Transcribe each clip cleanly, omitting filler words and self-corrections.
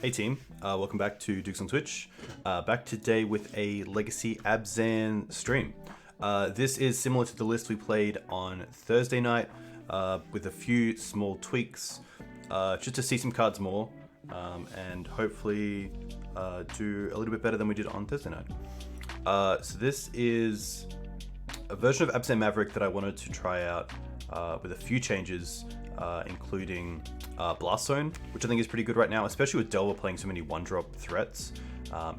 Hey team, welcome back to Dukes on Twitch. Back today with a Legacy Abzan stream. This is similar to the list we played on Thursday night, with a few small tweaks, just to see some cards more, and hopefully do a little bit better than we did on Thursday night. So this is a version of Abzan Maverick that I wanted to try out with a few changes, including Blast Zone, which I think is pretty good right now, especially with Delver playing so many one-drop threats.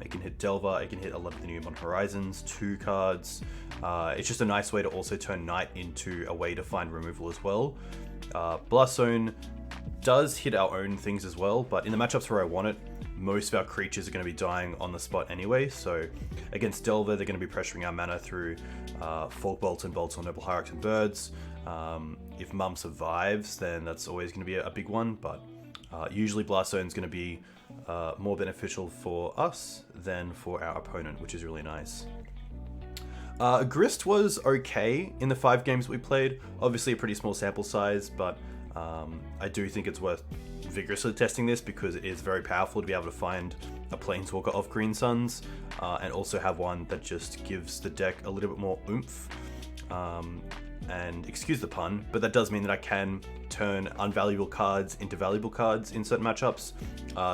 It can hit Delver, it can hit a lot of the new Modern Horizons, 2 cards. It's just a nice way to also turn Knight into a way to find removal as well. Blast Zone does hit our own things as well, but in the matchups where I want it, most of our creatures are going to be dying on the spot anyway, so against Delver, they're going to be pressuring our mana through Folk Bolts and Bolts on Noble Hierarchs and Birds. If Mum survives, then that's always going to be a big one, but usually Blast Zone is going to be more beneficial for us than for our opponent, which is really nice. Grist was okay in the 5 games we played. Obviously a pretty small sample size, but I do think it's worth vigorously testing this because it is very powerful to be able to find a Planeswalker off Green Suns, and also have one that just gives the deck a little bit more oomph. And excuse the pun, but that does mean that I can turn unvaluable cards into valuable cards in certain matchups.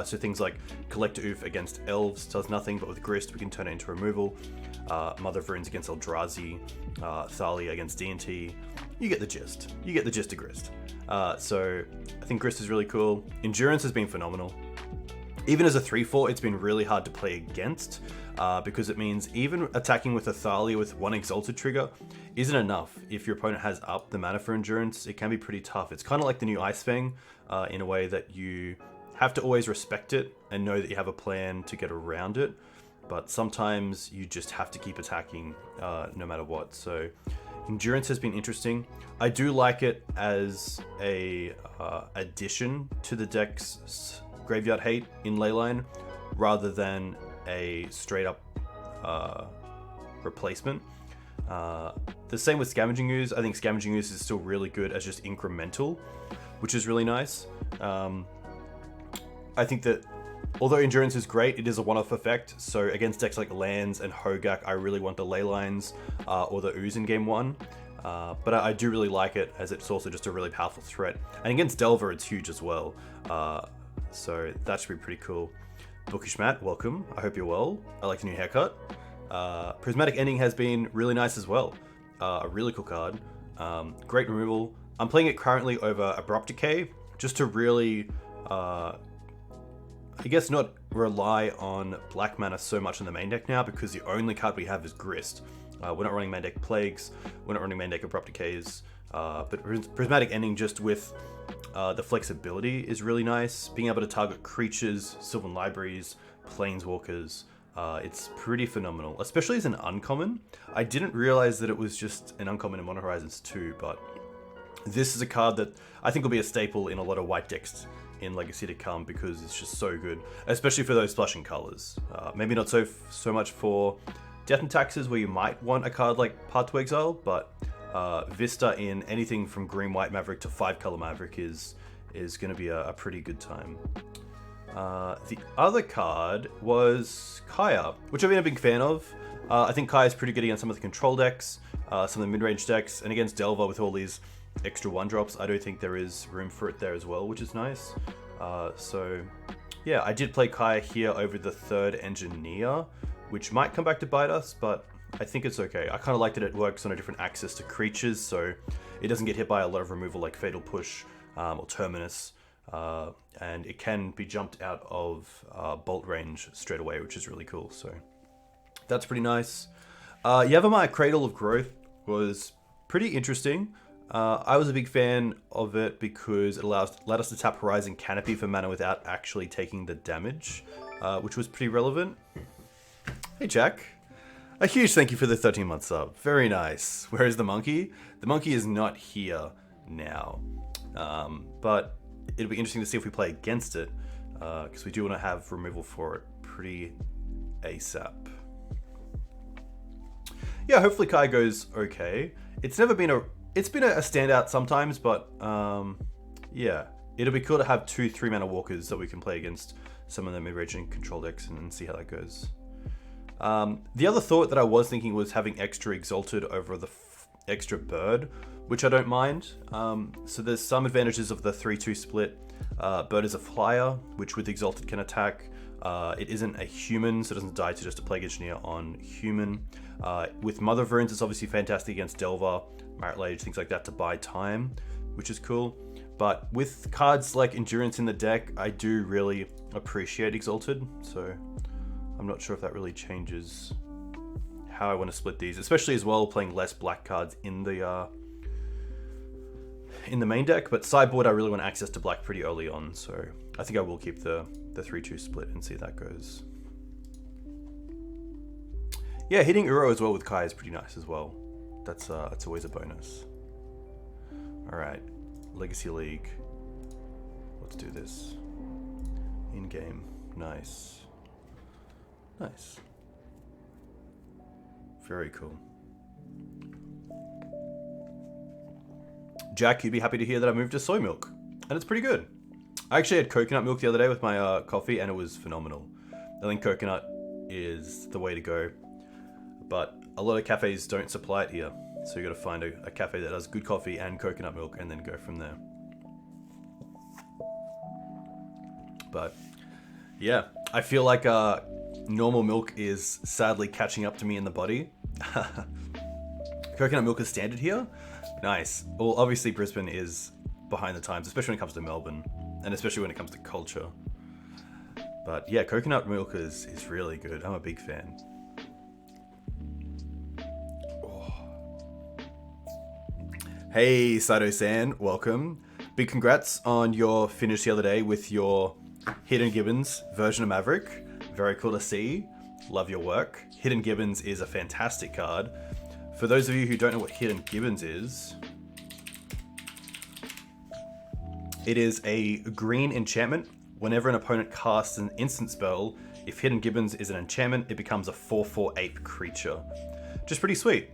So things like Collector Oof against Elves does nothing, but with Grist we can turn it into removal. Mother of Runes against Eldrazi, Thalia against D&T. You get the gist. You get the gist of Grist. So I think Grist is really cool. Endurance has been phenomenal. Even as a 3/4, it's been really hard to play against, because it means even attacking with a Thalia with 1 Exalted trigger isn't enough. If your opponent has up the mana for Endurance, it can be pretty tough. It's kind of like the new Ice Fang, in a way that you have to always respect it and know that you have a plan to get around it, but sometimes you just have to keep attacking no matter what. So Endurance has been interesting. I do like it as a addition to the deck's Graveyard Hate in Leyline, rather than a straight up replacement. The same with Scavenging Ooze. I think Scavenging Ooze is still really good as just incremental, which is really nice. I think that although Endurance is great, it is a one-off effect. So against decks like Lands and Hogak, I really want the Leylines or the Ooze in game 1. But I do really like it as it's also just a really powerful threat. And against Delver, it's huge as well. So that should be pretty cool. Bookish Matt, welcome. I hope you're well. I like the new haircut. Prismatic Ending has been really nice as well. A really cool card. Great removal. I'm playing it currently over Abrupt Decay, just to really, I guess, not rely on black mana so much in the main deck now, because the only card we have is Grist. We're not running main deck Plagues, we're not running main deck Abrupt Decays, but Prismatic Ending just with the flexibility is really nice. Being able to target creatures, Sylvan Libraries, Planeswalkers, it's pretty phenomenal, especially as an uncommon. I didn't realize that it was just an uncommon in Modern Horizons 2, but this is a card that I think will be a staple in a lot of white decks in Legacy to come, because it's just so good, especially for those splashing colors. Maybe not so much for Death and Taxes, where you might want a card like Path to Exile, but Vista in anything from Green-White Maverick to 5-color Maverick is going to be a pretty good time. The other card was Kaya, which I've been a big fan of. I think Kaya is pretty good against some of the control decks, some of the mid-range decks, and against Delver with all these extra 1-drops, I do think there is room for it there as well, which is nice. So yeah, I did play Kaya here over the 3rd Engineer, which might come back to bite us, but I think it's okay. I kind of like that it works on a different axis to creatures, so it doesn't get hit by a lot of removal like Fatal Push or Terminus, and it can be jumped out of bolt range straight away, which is really cool. So that's pretty nice. Yavimaya Cradle of Growth was pretty interesting. I was a big fan of it because it allowed us to tap Horizon Canopy for mana without actually taking the damage, which was pretty relevant. Hey Jack. A huge thank you for the 13-month sub. Very nice. Where is the monkey? The monkey is not here now. But it'll be interesting to see if we play against it, because we do want to have removal for it pretty ASAP. Yeah, hopefully Kai goes okay. It's been a standout sometimes, but yeah, it'll be cool to have 2 3-mana walkers that we can play against some of the mid-range and control decks and see how that goes. The other thought that I was thinking was having extra Exalted over the extra Bird, which I don't mind. So there's some advantages of the 3-2 split. Bird is a flyer, which with Exalted can attack. It isn't a human, so it doesn't die to just a Plague Engineer on human. With Mother of Runes, it's obviously fantastic against Delver, Marit Lage, things like that to buy time, which is cool. But with cards like Endurance in the deck, I do really appreciate Exalted, so I'm not sure if that really changes how I want to split these, especially as well playing less black cards in the main deck. But sideboard, I really want access to black pretty early on, so I think I will keep the 3-2 split and see how that goes. Yeah, hitting Uro as well with Kai is pretty nice as well. That's always a bonus. All right, Legacy League. Let's do this. In game, nice. Nice. Very cool. Jack, you'd be happy to hear that I moved to soy milk, and it's pretty good. I actually had coconut milk the other day with my coffee, and it was phenomenal. I think coconut is the way to go, but a lot of cafes don't supply it here, so you got to find a cafe that does good coffee and coconut milk, and then go from there. But yeah, I feel like normal milk is sadly catching up to me in the body. Coconut milk is standard here. Nice. Well, obviously Brisbane is behind the times, especially when it comes to Melbourne, and especially when it comes to culture. But yeah, coconut milk is really good. I'm a big fan. Oh. Hey, Sato-san, welcome. Big congrats on your finish the other day with your Hidden Gibbons version of Maverick. Very cool to see. Love your work. Hidden Gibbons is a fantastic card. For those of you who don't know what Hidden Gibbons is, it is a green enchantment. Whenever an opponent casts an instant spell, if Hidden Gibbons is an enchantment, it becomes a 4/4 ape creature. Just pretty sweet.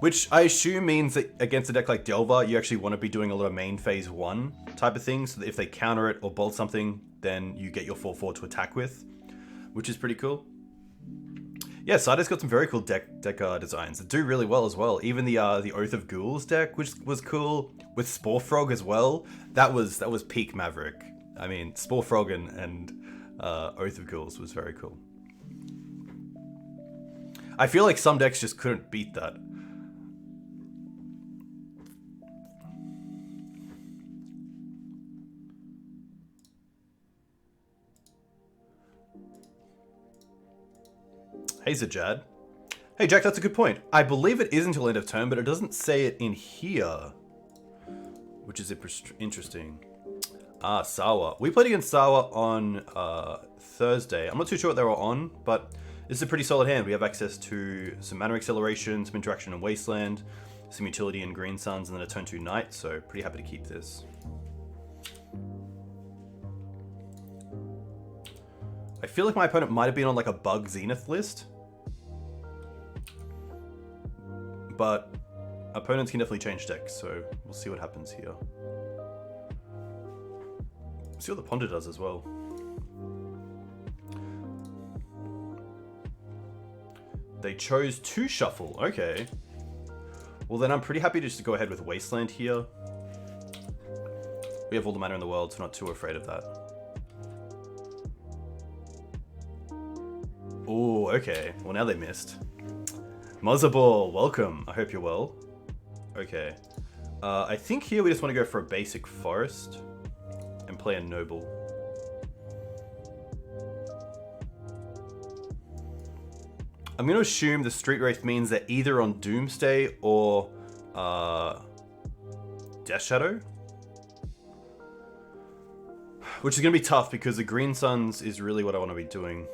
Which I assume means that against a deck like Delver, you actually want to be doing a lot of main phase 1 type of things, so that if they counter it or bolt something, then you get your 4/4 to attack with, which is pretty cool. Yeah, Sider's got some very cool deck designs that do really well as well. Even the Oath of Ghouls deck, which was cool, with Spore Frog as well. That was peak Maverick. I mean, Spore Frog and Oath of Ghouls was very cool. I feel like some decks just couldn't beat that. Hey, Zajad. Hey, Jack, that's a good point. I believe it is until end of turn, but it doesn't say it in here, which is interesting. Ah, Sawa. We played against Sawa on Thursday. I'm not too sure what they were on, but this is a pretty solid hand. We have access to some mana acceleration, some interaction in Wasteland, some utility in Green Suns, and then a turn 2 Knight, so pretty happy to keep this. I feel like my opponent might have been on like a bug Zenith list, but opponents can definitely change decks, so we'll see what happens here. See what the Ponder does as well. They chose to shuffle, okay. Well then I'm pretty happy just to go ahead with Wasteland here. We have all the mana in the world, so not too afraid of that. Oh, okay. Well, now they missed. Muzzaball, welcome. I hope you're well. Okay. I think here we just want to go for a basic forest and play a noble. I'm going to assume the Street Wraith means they're either on Doomsday or Death Shadow. Which is going to be tough because the Green Suns is really what I want to be doing.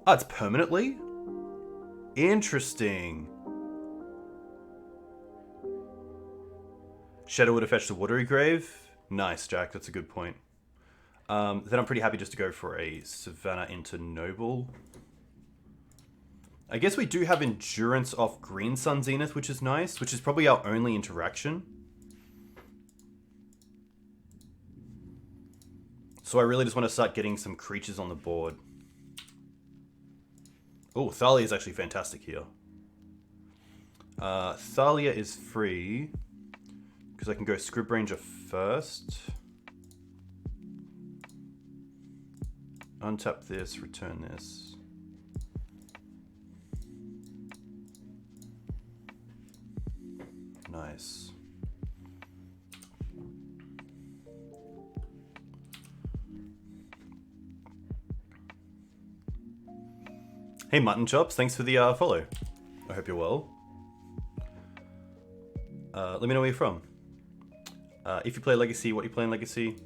Oh, it's permanently? Interesting. Shadow would have fetched the Watery Grave. Nice, Jack. That's a good point. Then I'm pretty happy just to go for a Savannah into Noble. I guess we do have Endurance off Green Sun Zenith, which is nice, which is probably our only interaction. So I really just want to start getting some creatures on the board. Oh, Thalia is actually fantastic here. Thalia is free because I can go Script Ranger first. Untap this, return this. Nice. Hey Mutton Chops, thanks for the follow. I hope you're well. Let me know where you're from. If you play Legacy, what you play in Legacy?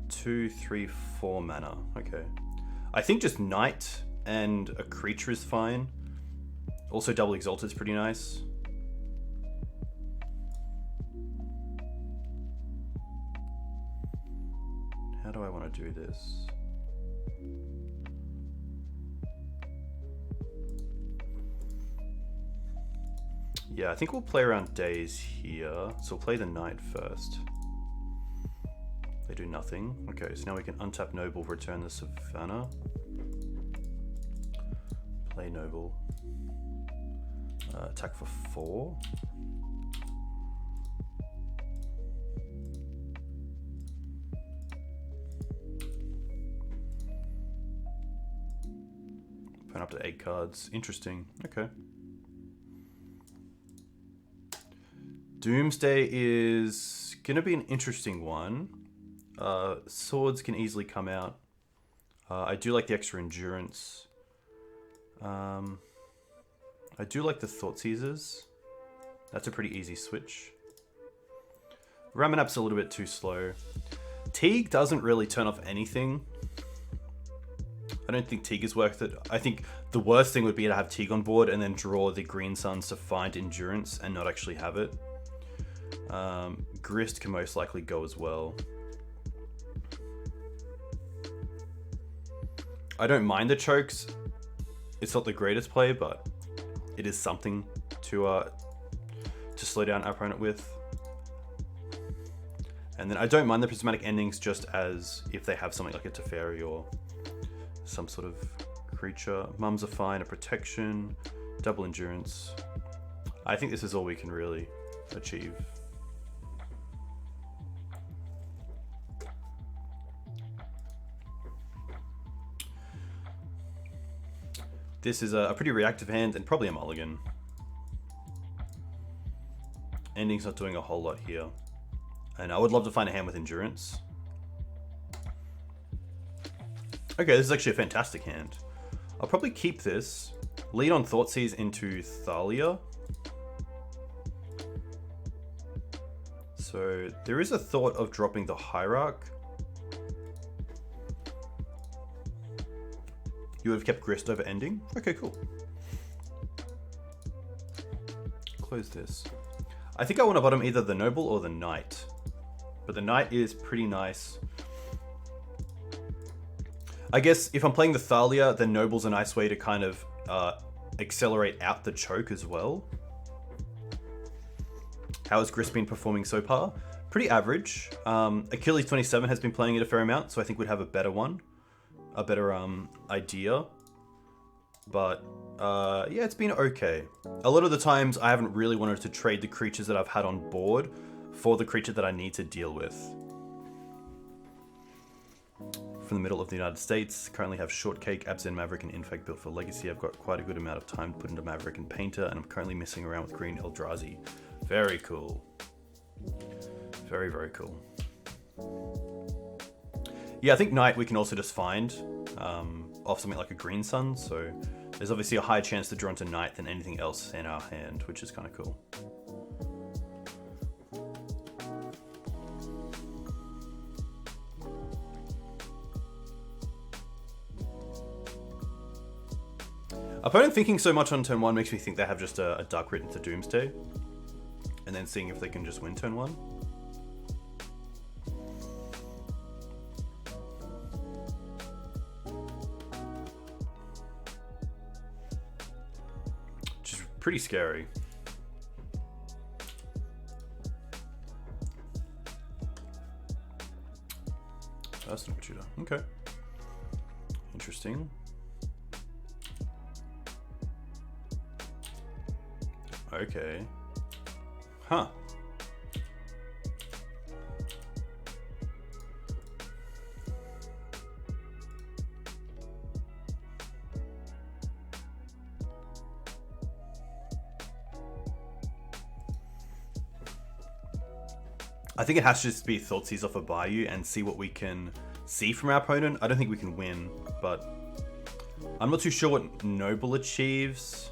2, 3, 4 mana. Okay. I think just Knight and a creature is fine. Also Double Exalted is pretty nice. How do I want to do this? Yeah, I think we'll play around days here. So we'll play the Knight first. They do nothing. Okay, so now we can untap Noble, return the Savannah. Play Noble. Attack for 4. Put up to 8 cards. Interesting. Okay. Doomsday is gonna be an interesting one. Swords can easily come out. I do like the extra endurance. I do like the Thought Seizers. That's a pretty easy switch. Ramanap's a little bit too slow. Teeg doesn't really turn off anything. I don't think Teeg is worth it. I think the worst thing would be to have Teeg on board and then draw the Green Suns to find endurance and not actually have it. Grist can most likely go as well. I don't mind the chokes. It's not the greatest play, but it is something to slow down our opponent with. And then I don't mind the prismatic endings just as if they have something like a Teferi or some sort of creature. Mums are fine, a protection, double endurance. I think this is all we can really achieve. This is a pretty reactive hand and probably a mulligan. Ending's not doing a whole lot here. And I would love to find a hand with endurance. Okay, this is actually a fantastic hand. I'll probably keep this. Lead on Thoughtseize into Thalia. So there is a thought of dropping the Hierarch. You would have kept Grist over Ending? Okay, cool. Close this. I think I want to bottom either the Noble or the Knight. But the Knight is pretty nice. I guess if I'm playing the Thalia, then Noble's a nice way to kind of accelerate out the choke as well. How has Grist been performing so far? Pretty average. Achilles 27 has been playing it a fair amount, so I think we'd have a better one. A better idea. But yeah, it's been okay. A lot of the times I haven't really wanted to trade the creatures that I've had on board for the creature that I need to deal with. From the middle of the United States, currently have Shortcake, Abzan Maverick, and Infect built for Legacy. I've got quite a good amount of time to put into Maverick and Painter, and I'm currently messing around with Green Eldrazi. Very cool. Very, very cool. Yeah, I think Knight we can also just find off something like a Green Sun, so there's obviously a higher chance to draw into Knight than anything else in our hand, which is kind of cool. Opponent thinking so much on turn 1 makes me think they have just a Dark Writ into Doomsday, and then seeing if they can just win turn 1. Pretty scary. That's not tutor. Okay. Interesting. Okay. Huh. I think it has to just be Thoughtseize off a Bayou and see what we can see from our opponent. I don't think we can win, but I'm not too sure what Noble achieves.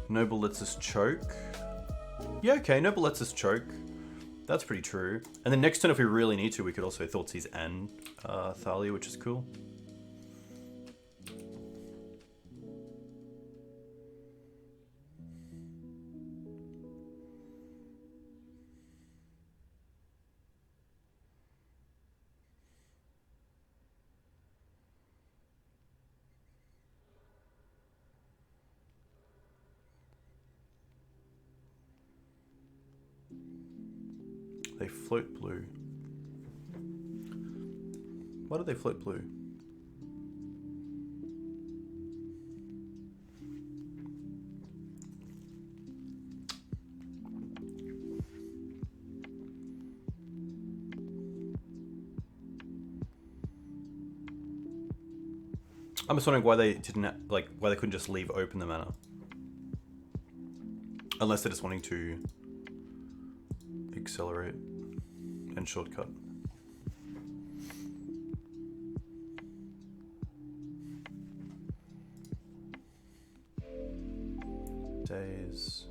Noble lets us choke. Yeah, okay, Noble lets us choke. That's pretty true. And then next turn, if we really need to, we could also Thoughtseize and Thalia, which is cool. They float blue. Why do they float blue? I'm just wondering why they didn't, why they couldn't just leave open the mana. Unless they're just wanting to accelerate and shortcut. Days.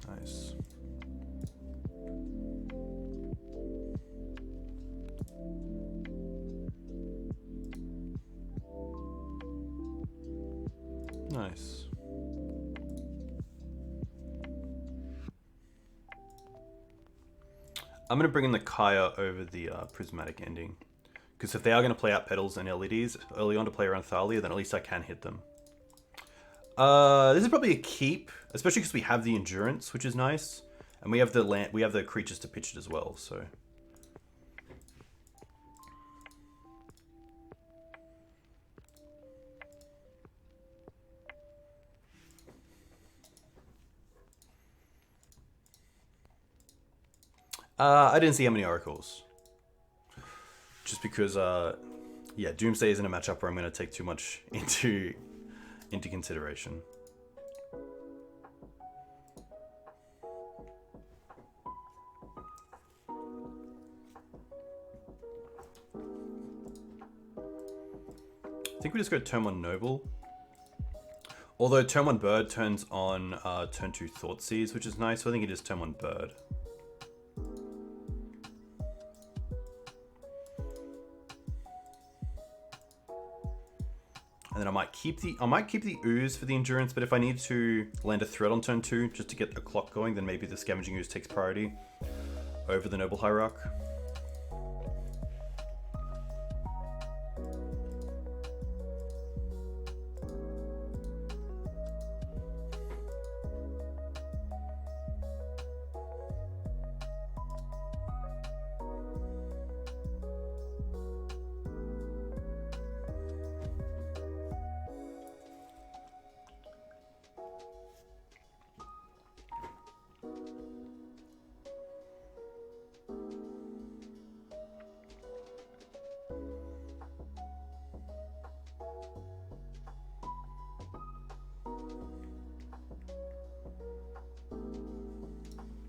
Nice. Nice. I'm going to bring in the Kaya over the Prismatic ending. Because if they are going to play out Petals and LEDs early on to play around Thalia, then at least I can hit them. This is probably a keep, especially because we have the Endurance, which is nice. And we have the land, we have the creatures to pitch it as well, so... I didn't see how many Oracles. Just because, yeah, Doomsday isn't a matchup where I'm going to take too much into consideration. I think we just go turn 1 Noble. Although turn 1 Bird turns on turn 2 Thoughtseize, which is nice, so I think it is turn 1 Bird. And then I might keep the Ooze for the Endurance, but if I need to land a threat on turn 2 just to get the clock going, then maybe the Scavenging Ooze takes priority over the Noble Hierarch.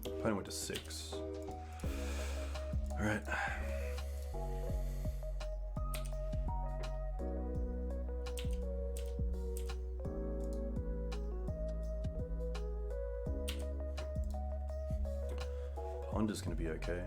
Opponent went to 6. Alright. Pond is going to be okay.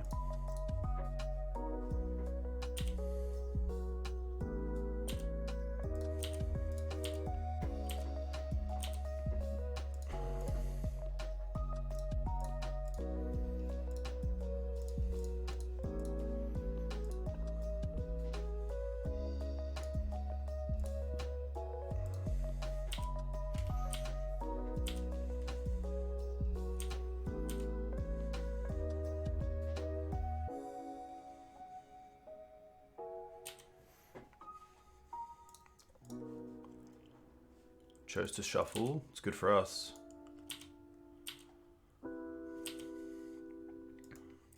chose to shuffle. It's good for us.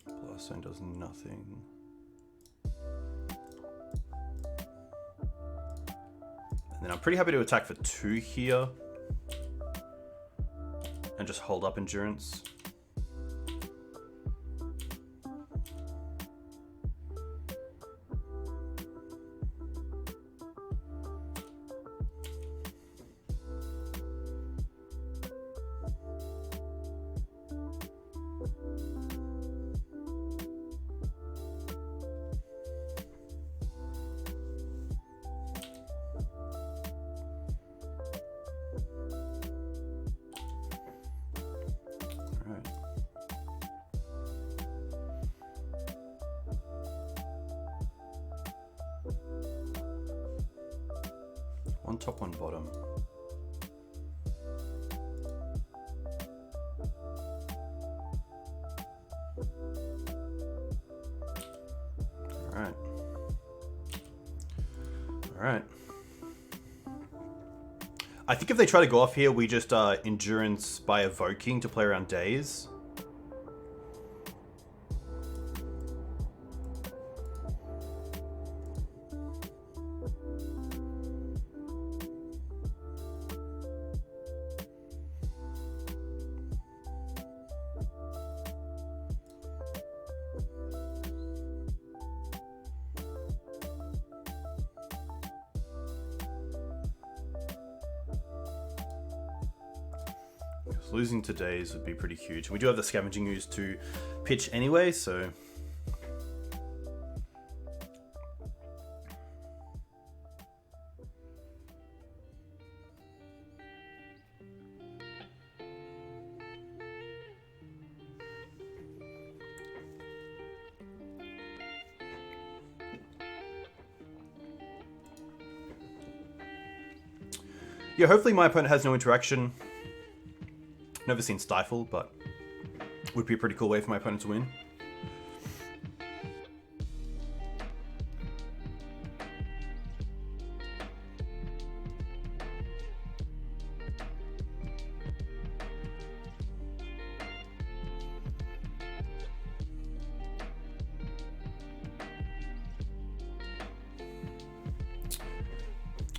Blaststone does nothing. And then I'm pretty happy to attack for 2 here. And just hold up endurance. One top, one bottom. Alright. Alright. I think if they try to go off here, we just endurance by evoking to play around days. Losing to days would be pretty huge. We do have the Scavenging Ooze to pitch anyway, so... yeah, hopefully my opponent has no interaction. Never seen Stifle, but would be a pretty cool way for my opponent to win.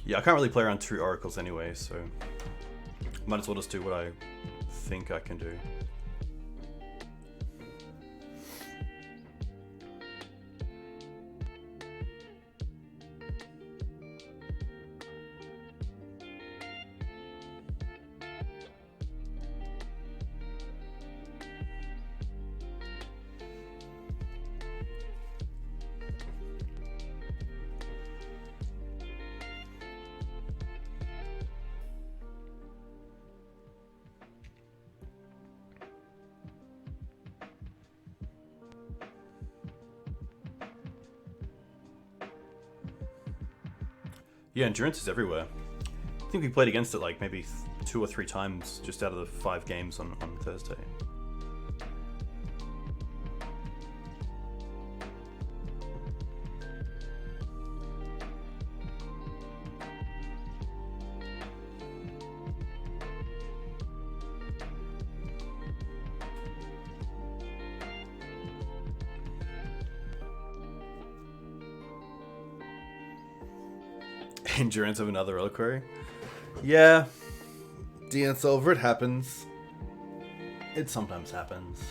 Yeah, I can't really play around 2 oracles anyway, so might as well just do what I think I can do. Yeah, endurance is everywhere. I think we played against it like maybe 2 or 3 times just out of the 5 games on Thursday. Endurance of another reliquary. Yeah, DN Silver, it happens. It sometimes happens.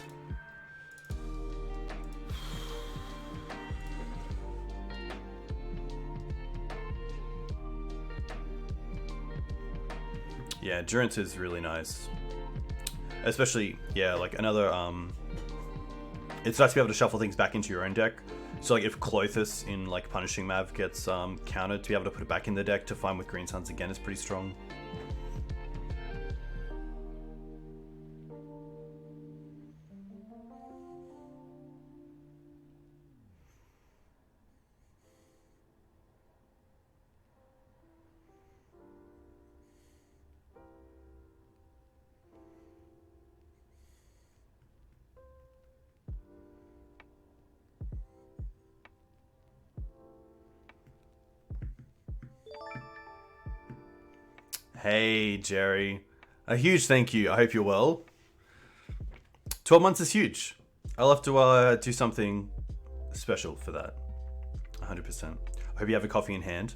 Yeah, endurance is really nice. Especially, yeah, like another, it's nice to be able to shuffle things back into your own deck. So like if Clothis in like Punishing Mav gets countered, to be able to put it back in the deck to find with Green Suns again is pretty strong. Hey, Jerry. A huge thank you. I hope you're well. 12 months is huge. I'll have to do something special for that. 100%. I hope you have a coffee in hand.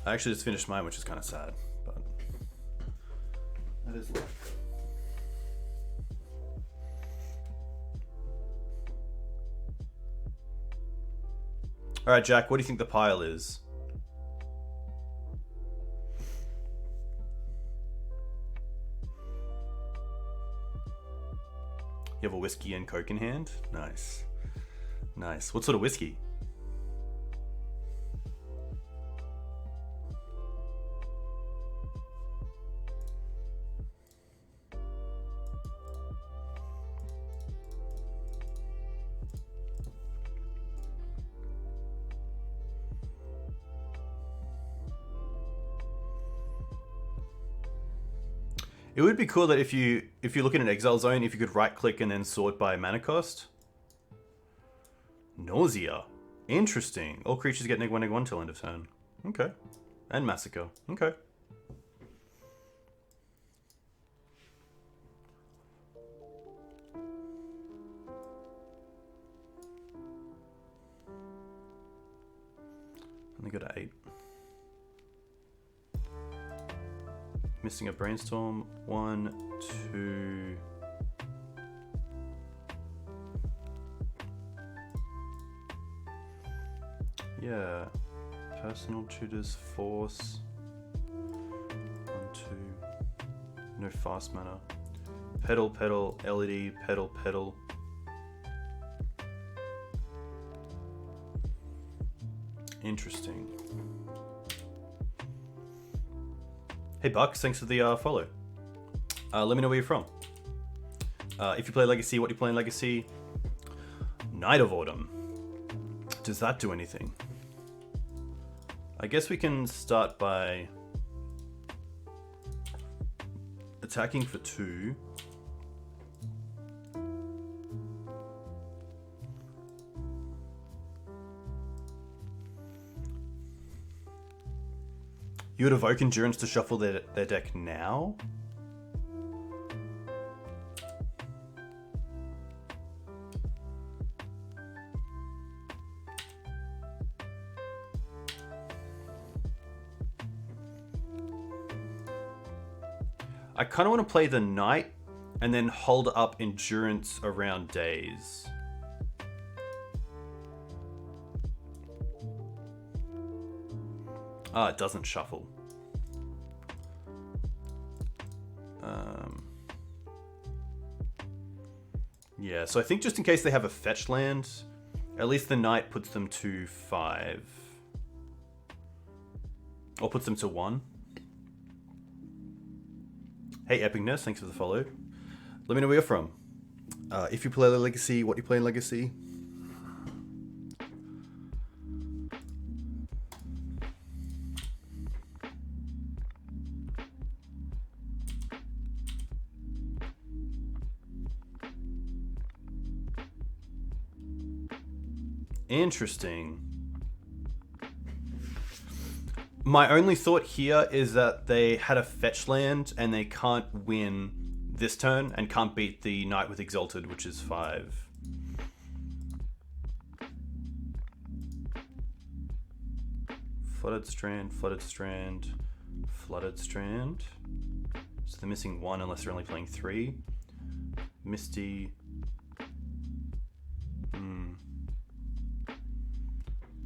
I actually just finished mine, which is kind of sad, but that is life. All right, Jack, what do you think the pile is? You have a whiskey and Coke in hand? Nice. Nice. What sort of whiskey? It would be cool that if you look in an exile zone, if you could right click and then sort by mana cost. Nausea. Interesting. All creatures get -1/-1 till end of turn. Okay. And massacre. Okay. Only got 8. Missing a brainstorm. 1, 2. Yeah. Personal tutors, force. 1, 2. No fast mana. Pedal, pedal, LED, pedal, pedal. Interesting. Hey Bucks, thanks for the follow. Let me know where you're from. If you play Legacy, what do you play in Legacy? Night of Autumn. Does that do anything? I guess we can start by attacking for 2. You would evoke Endurance to shuffle their deck now? I kind of want to play the Knight and then hold up Endurance around days. Ah, it doesn't shuffle. Yeah, so I think just in case they have a fetch land, at least the Knight puts them to 5. Or puts them to 1. Hey, Epicness, thanks for the follow. Let me know where you're from. If you play Legacy, what do you play in Legacy? Interesting. My only thought here is that they had a fetch land and they can't win this turn and can't beat the Knight with Exalted, which is 5. Flooded Strand, Flooded Strand, Flooded Strand. So they're missing 1 unless they're only playing 3. Misty.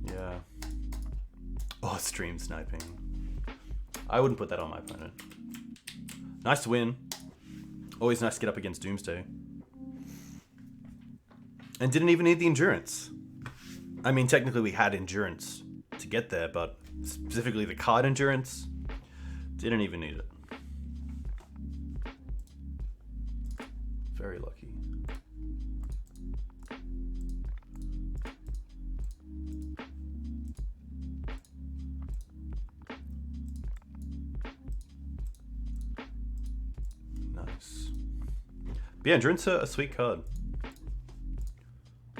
Yeah. Oh, stream sniping. I wouldn't put that on my opponent. Nice to win. Always nice to get up against Doomsday. And didn't even need the Endurance. I mean, technically we had Endurance to get there, but specifically the card Endurance, didn't even need it. Very lucky. But yeah, Endurance a sweet card.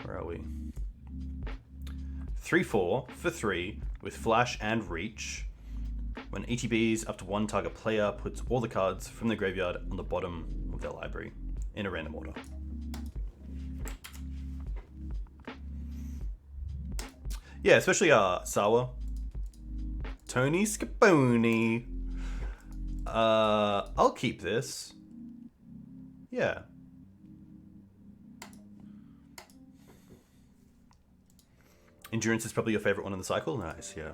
Where are we? 3/4 for 3 with Flash and Reach. When ETBs up to one target player puts all the cards from the graveyard on the bottom of their library in a random order. Yeah, especially Sawa. Tony Scaponi. I'll keep this. Yeah. Endurance is probably your favorite one in the cycle? Nice, yeah.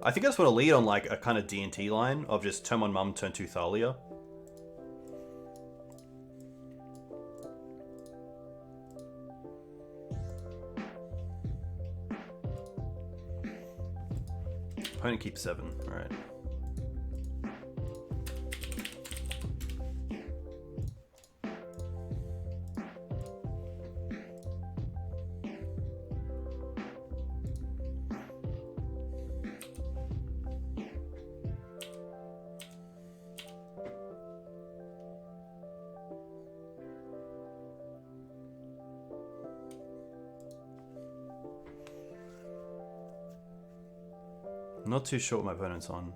I think I just want to lead on like a kind of D&T line of just turn 1 Mum, turn 2 Thalia. Opponent keeps 7, alright. Not too sure what my opponent's on.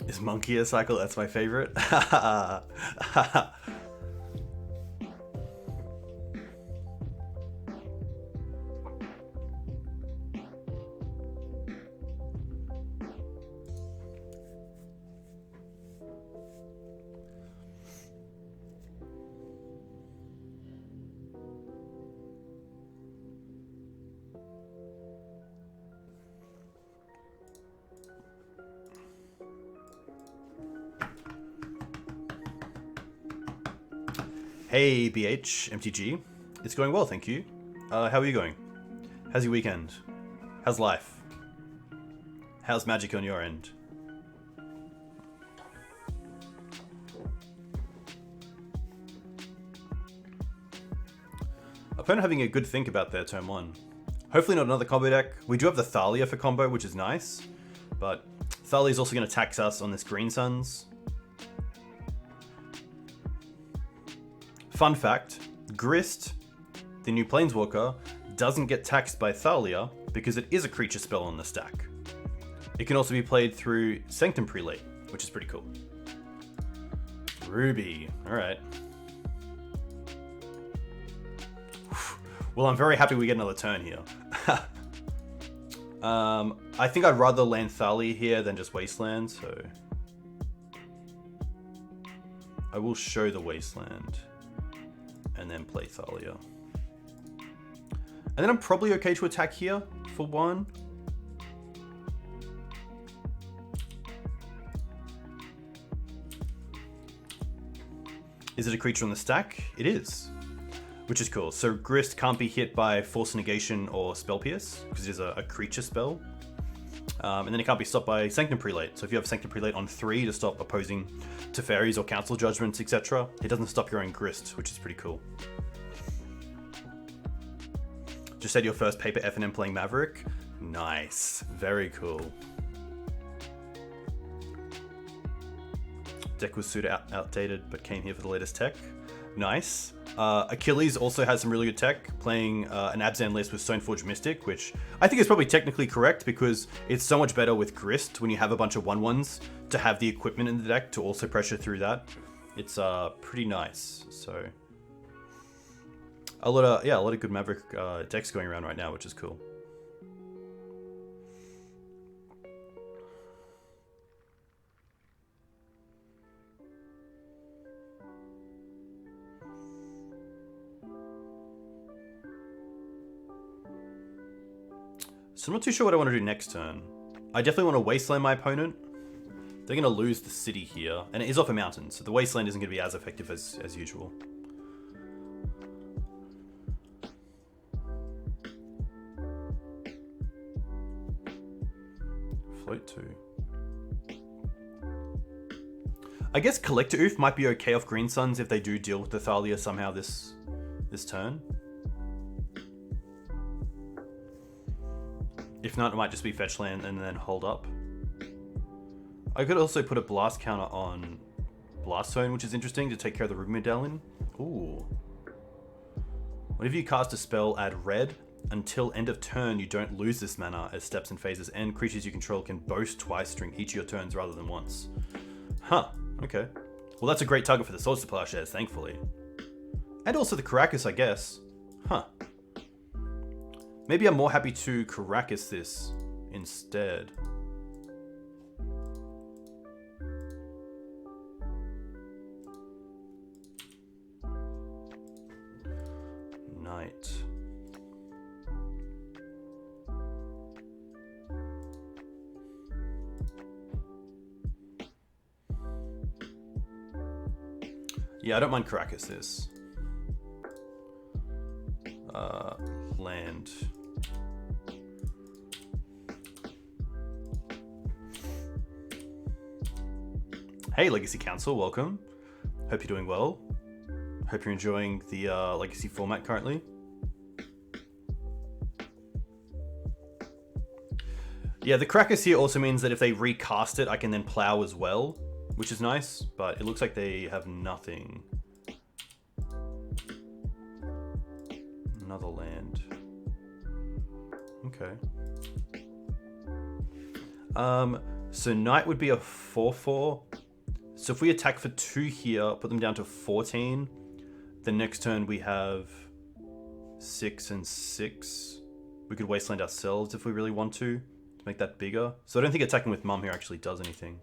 Is Monkey a cycle? That's my favorite. Hey BH, MTG. It's going well, thank you. How are you going? How's your weekend? How's life? How's magic on your end? Opponent having a good think about their turn 1. Hopefully not another combo deck. We do have the Thalia for combo, which is nice. But Thalia is also going to tax us on this Green Suns. Fun fact, Grist, the new Planeswalker, doesn't get taxed by Thalia because it is a creature spell on the stack. It can also be played through Sanctum Prelate, which is pretty cool. Ruby, alright. Well, I'm very happy we get another turn here. I think I'd rather land Thalia here than just Wasteland, so... I will show the Wasteland. And then play Thalia. And then I'm probably okay to attack here for 1. Is it a creature on the stack? It is. Which is cool. So Grist can't be hit by Force Negation or Spell Pierce, because it is a creature spell. And then it can't be stopped by Sanctum Prelate. So if you have Sanctum Prelate on 3 to stop opposing Teferis or Council Judgments, etc., it doesn't stop your own Grist, which is pretty cool. Just said your first paper FNM playing Maverick. Nice. Very cool. Deck was super outdated, but came here for the latest tech. Nice. Achilles also has some really good tech, playing an Abzan list with Stoneforge Mystic, which I think is probably technically correct because it's so much better with Grist when you have a bunch of 1/1s to have the equipment in the deck to also pressure through that. It's pretty nice. So a lot of good Maverick decks going around right now, which is cool. So I'm not too sure what I want to do next turn. I definitely want to Wasteland my opponent. They're going to lose the city here, and it is off a mountain, so the Wasteland isn't going to be as effective as usual. Float 2. I guess Collector Oof might be okay off Green Suns if they do deal with the Thalia somehow this this turn. If not, it might just be fetch land and then hold up. I could also put a blast counter on Blast Zone, which is interesting to take care of the Ruby Medallion. Ooh. Whenever you cast a spell, add red. Until end of turn, you don't lose this mana as steps and phases end. Creatures you control can boast twice during each of your turns rather than once. Huh, okay. Well, that's a great target for the Swords to Plowshares, thankfully. And also the Karakas, I guess. Huh. Maybe I'm more happy to Karakas this instead. Knight. Yeah, I don't mind Karakas this. Land. Hey, Legacy Council, welcome. Hope you're doing well. Hope you're enjoying the Legacy format currently. Yeah, the Karakas here also means that if they recast it, I can then plow as well, which is nice, but it looks like they have nothing. Another land. Okay. So Knight would be a 4/4. So if we attack for 2 here, put them down to 14, the next turn we have 6 and 6. We could wasteland ourselves if we really want to make that bigger. So I don't think attacking with Mum here actually does anything.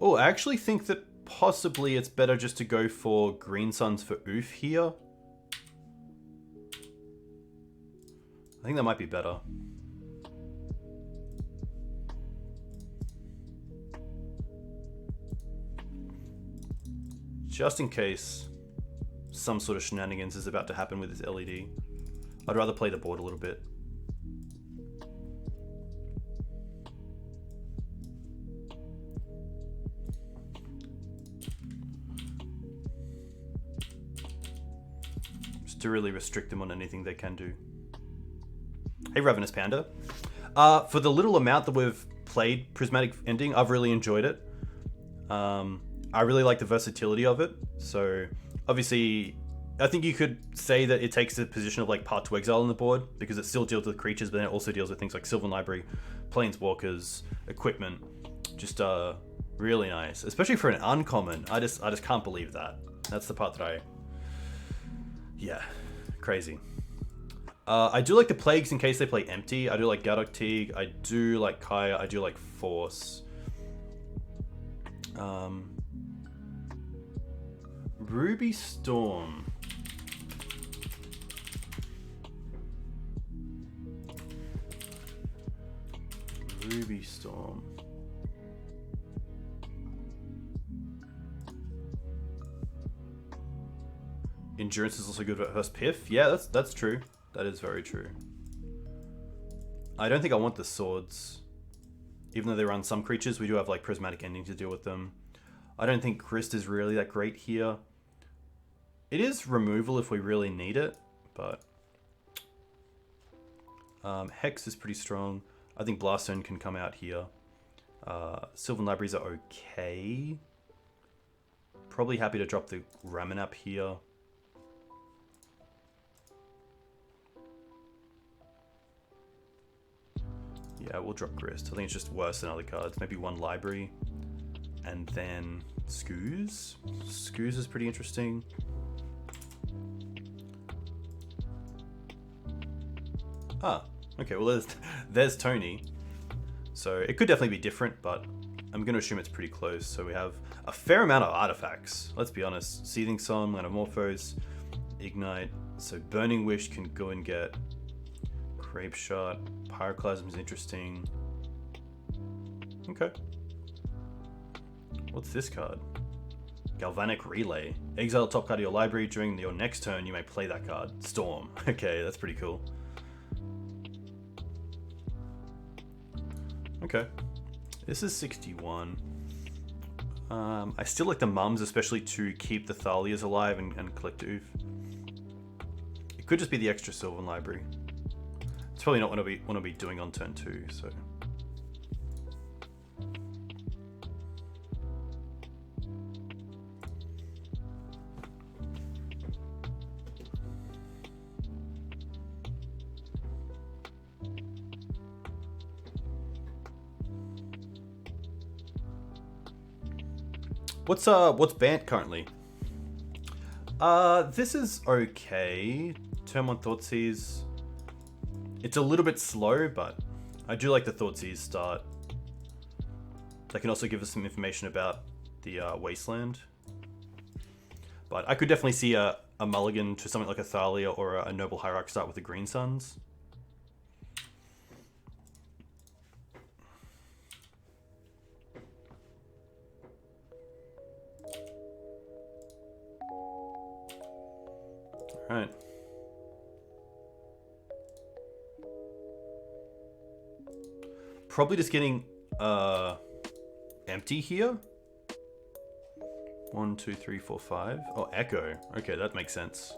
Oh, I actually think that possibly it's better just to go for Green Suns for Oof here. I think that might be better. Just in case some sort of shenanigans is about to happen with this LED. I'd rather play the board a little bit. Just to really restrict them on anything they can do. Hey, Ravenous Panda. For the little amount that we've played Prismatic Ending, I've really enjoyed it. I really like the versatility of it. So, obviously, I think you could say that it takes the position of like Path to Exile on the board, because it still deals with creatures, but then it also deals with things like Sylvan Library, Planeswalkers, equipment. Just really nice, especially for an uncommon. I just can't believe that. That's the part that yeah, crazy. I do like the Plagues in case they play empty. I do like Gaddock Teeg. I do like Kaya. I do like Force. Ruby Storm. Ruby Storm. Endurance is also good versus Piff. Yeah, that's true. That is very true. I don't think I want the swords. Even though they run some creatures, we do have like Prismatic Ending to deal with them. I don't think Grist is really that great here. It is removal if we really need it, but Hex is pretty strong. I think Blast Zone can come out here. Sylvan Libraries are okay. Probably happy to drop the Ramanap here. Yeah, we'll drop Grist. I think it's just worse than other cards. Maybe one Library. And then Skoos. Skoos is pretty interesting. Ah, okay, well there's Tony. So it could definitely be different, but I'm going to assume it's pretty close. So we have a fair amount of artifacts. Let's be honest. Seething Sun, Metamorphose, Ignite. So Burning Wish can go and get Grape Shot. Pyroclasm is interesting. Okay. What's this card? Galvanic Relay. Exile top card of your library. During your next turn, you may play that card. Storm. Okay, that's pretty cool. Okay. This is 61. I still like the mums, especially to keep the Thalias alive and collect oof. It could just be the extra Sylvan library. It's probably not what I want to be doing on turn 2, so. What's BANT currently? This is okay. Turn 1 Thoughtseize. It's a little bit slow, but I do like the Thoughtseize start. That can also give us some information about the Wasteland. But I could definitely see a mulligan to something like a Thalia or a Noble Hierarch start with the Green Suns. Alright. Probably just getting empty here. 1, 2, 3, 4, 5. Oh, Echo. Okay, that makes sense.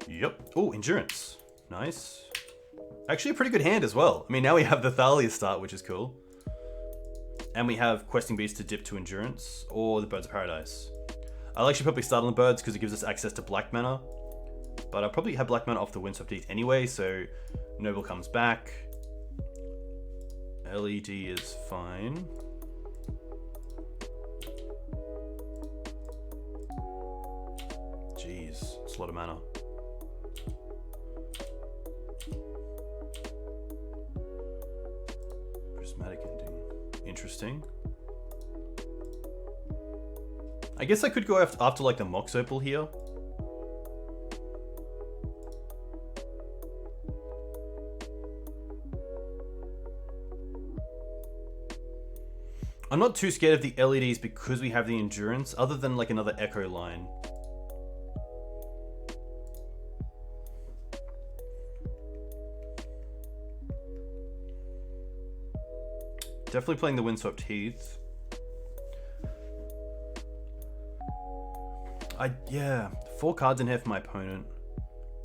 Yep. Oh, Endurance. Nice. Actually, a pretty good hand as well. I mean, now we have the Thalia start, which is cool. And we have Questing Beast to dip to Endurance, or the Birds of Paradise. I'll actually probably start on the Birds because it gives us access to black mana. But I'll probably have black mana off the Windswept Heath anyway, so Noble comes back. LED is fine. Jeez, it's a lot of mana. Prismatic ending. Interesting. I guess I could go after like the Mox Opal here. I'm not too scared of the LEDs because we have the Endurance, other than like another Echo line. Definitely playing the Windswept Heath. Yeah, 4 cards in here for my opponent.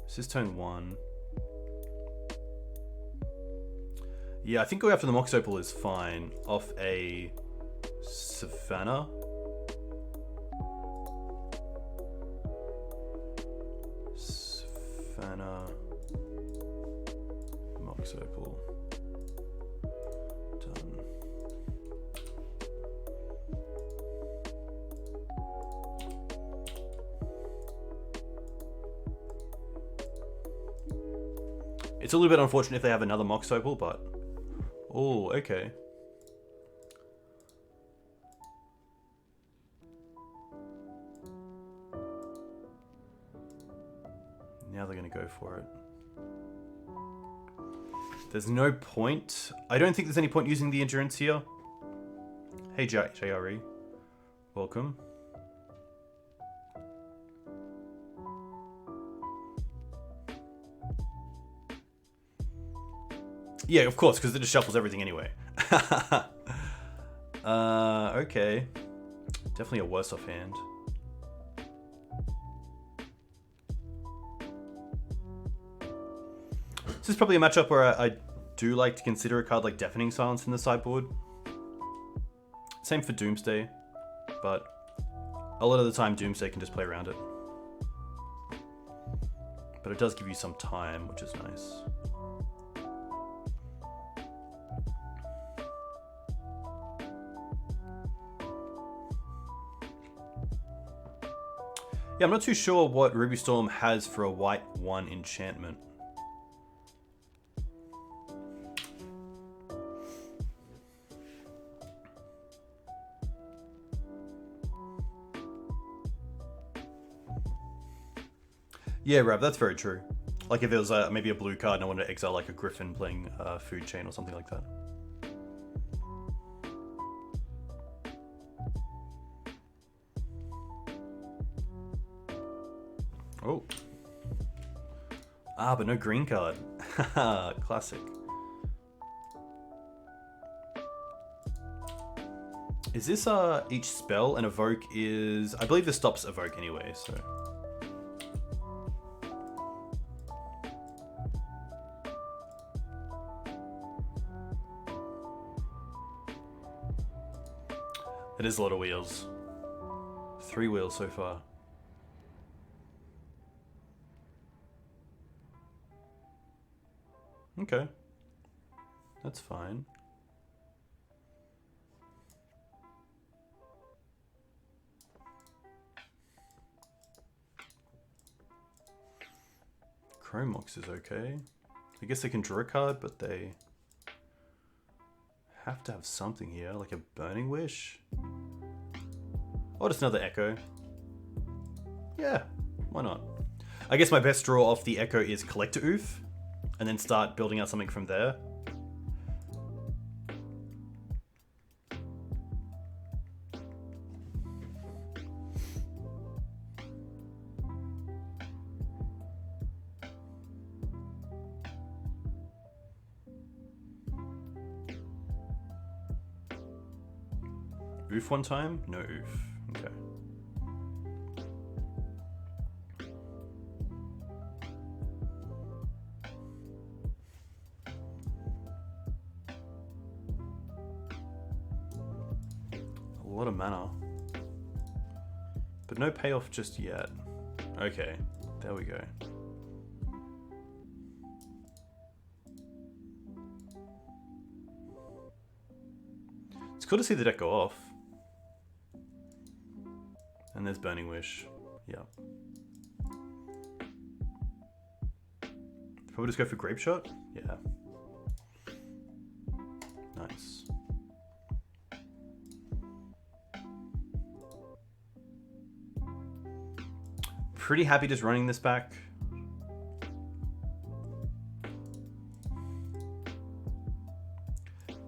This is turn 1. Yeah, I think going after the Mox Opal is fine. Off a Savannah. Savannah. Mox Opal. Done. It's a little bit unfortunate if they have another Mox Opal, but... Oh, okay. Now they're going to go for it. There's no point. I don't think there's any point using the Endurance here. Hey, JRE. Welcome. Yeah, of course, because it just shuffles everything anyway. Okay. Definitely a worse off hand. This is probably a matchup where I do like to consider a card like Deafening Silence in the sideboard. Same for Doomsday, but a lot of the time Doomsday can just play around it. But it does give you some time, which is nice. Yeah, I'm not too sure what Ruby Storm has for a white 1 enchantment. Yeah, Rab, that's very true. Like if there was maybe a blue card and I wanted to exile like a Griffin playing Food Chain or something like that. Oh. Ah, but no green card. Classic. Is this each spell and evoke is... I believe this stops evoke anyway, so... It is a lot of wheels. 3 wheels so far. Okay. That's fine. Chromox is okay. I guess they can draw a card, but they have to have something here, like a Burning Wish. Or just another Echo. Yeah, why not? I guess my best draw off the Echo is Collector Oof, and then start building out something from there. Oof one time? No oof. Okay. A lot of mana. But no payoff just yet. Okay, there we go. It's cool to see the deck go off. And there's Burning Wish. Yeah. Probably just go for Grape Shot? Yeah. Nice. Pretty happy just running this back.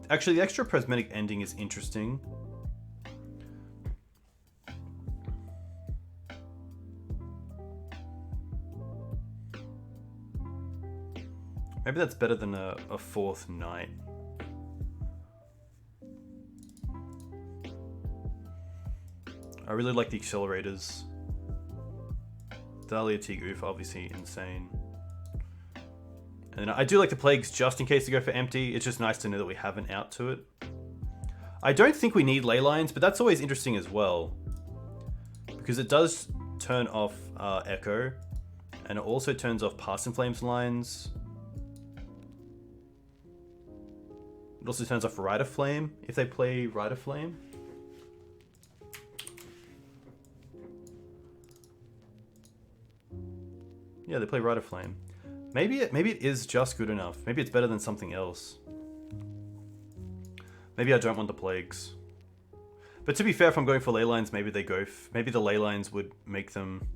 Actually, the extra Prismatic ending is interesting. Maybe that's better than a 4th Knight. I really like the accelerators. Thalia Teeg Oof, obviously insane. And then I do like the Plagues just in case to go for empty. It's just nice to know that we have an out to it. I don't think we need ley lines, but that's always interesting as well. Because it does turn off Echo. And it also turns off Past in Flames lines. It also turns off Rite of Flame if they play Rite of Flame. Yeah, they play Rite of Flame. Maybe it is just good enough. Maybe it's better than something else. Maybe I don't want the Plagues. But to be fair, if I'm going for ley lines, maybe they go. Maybe the ley lines would make them.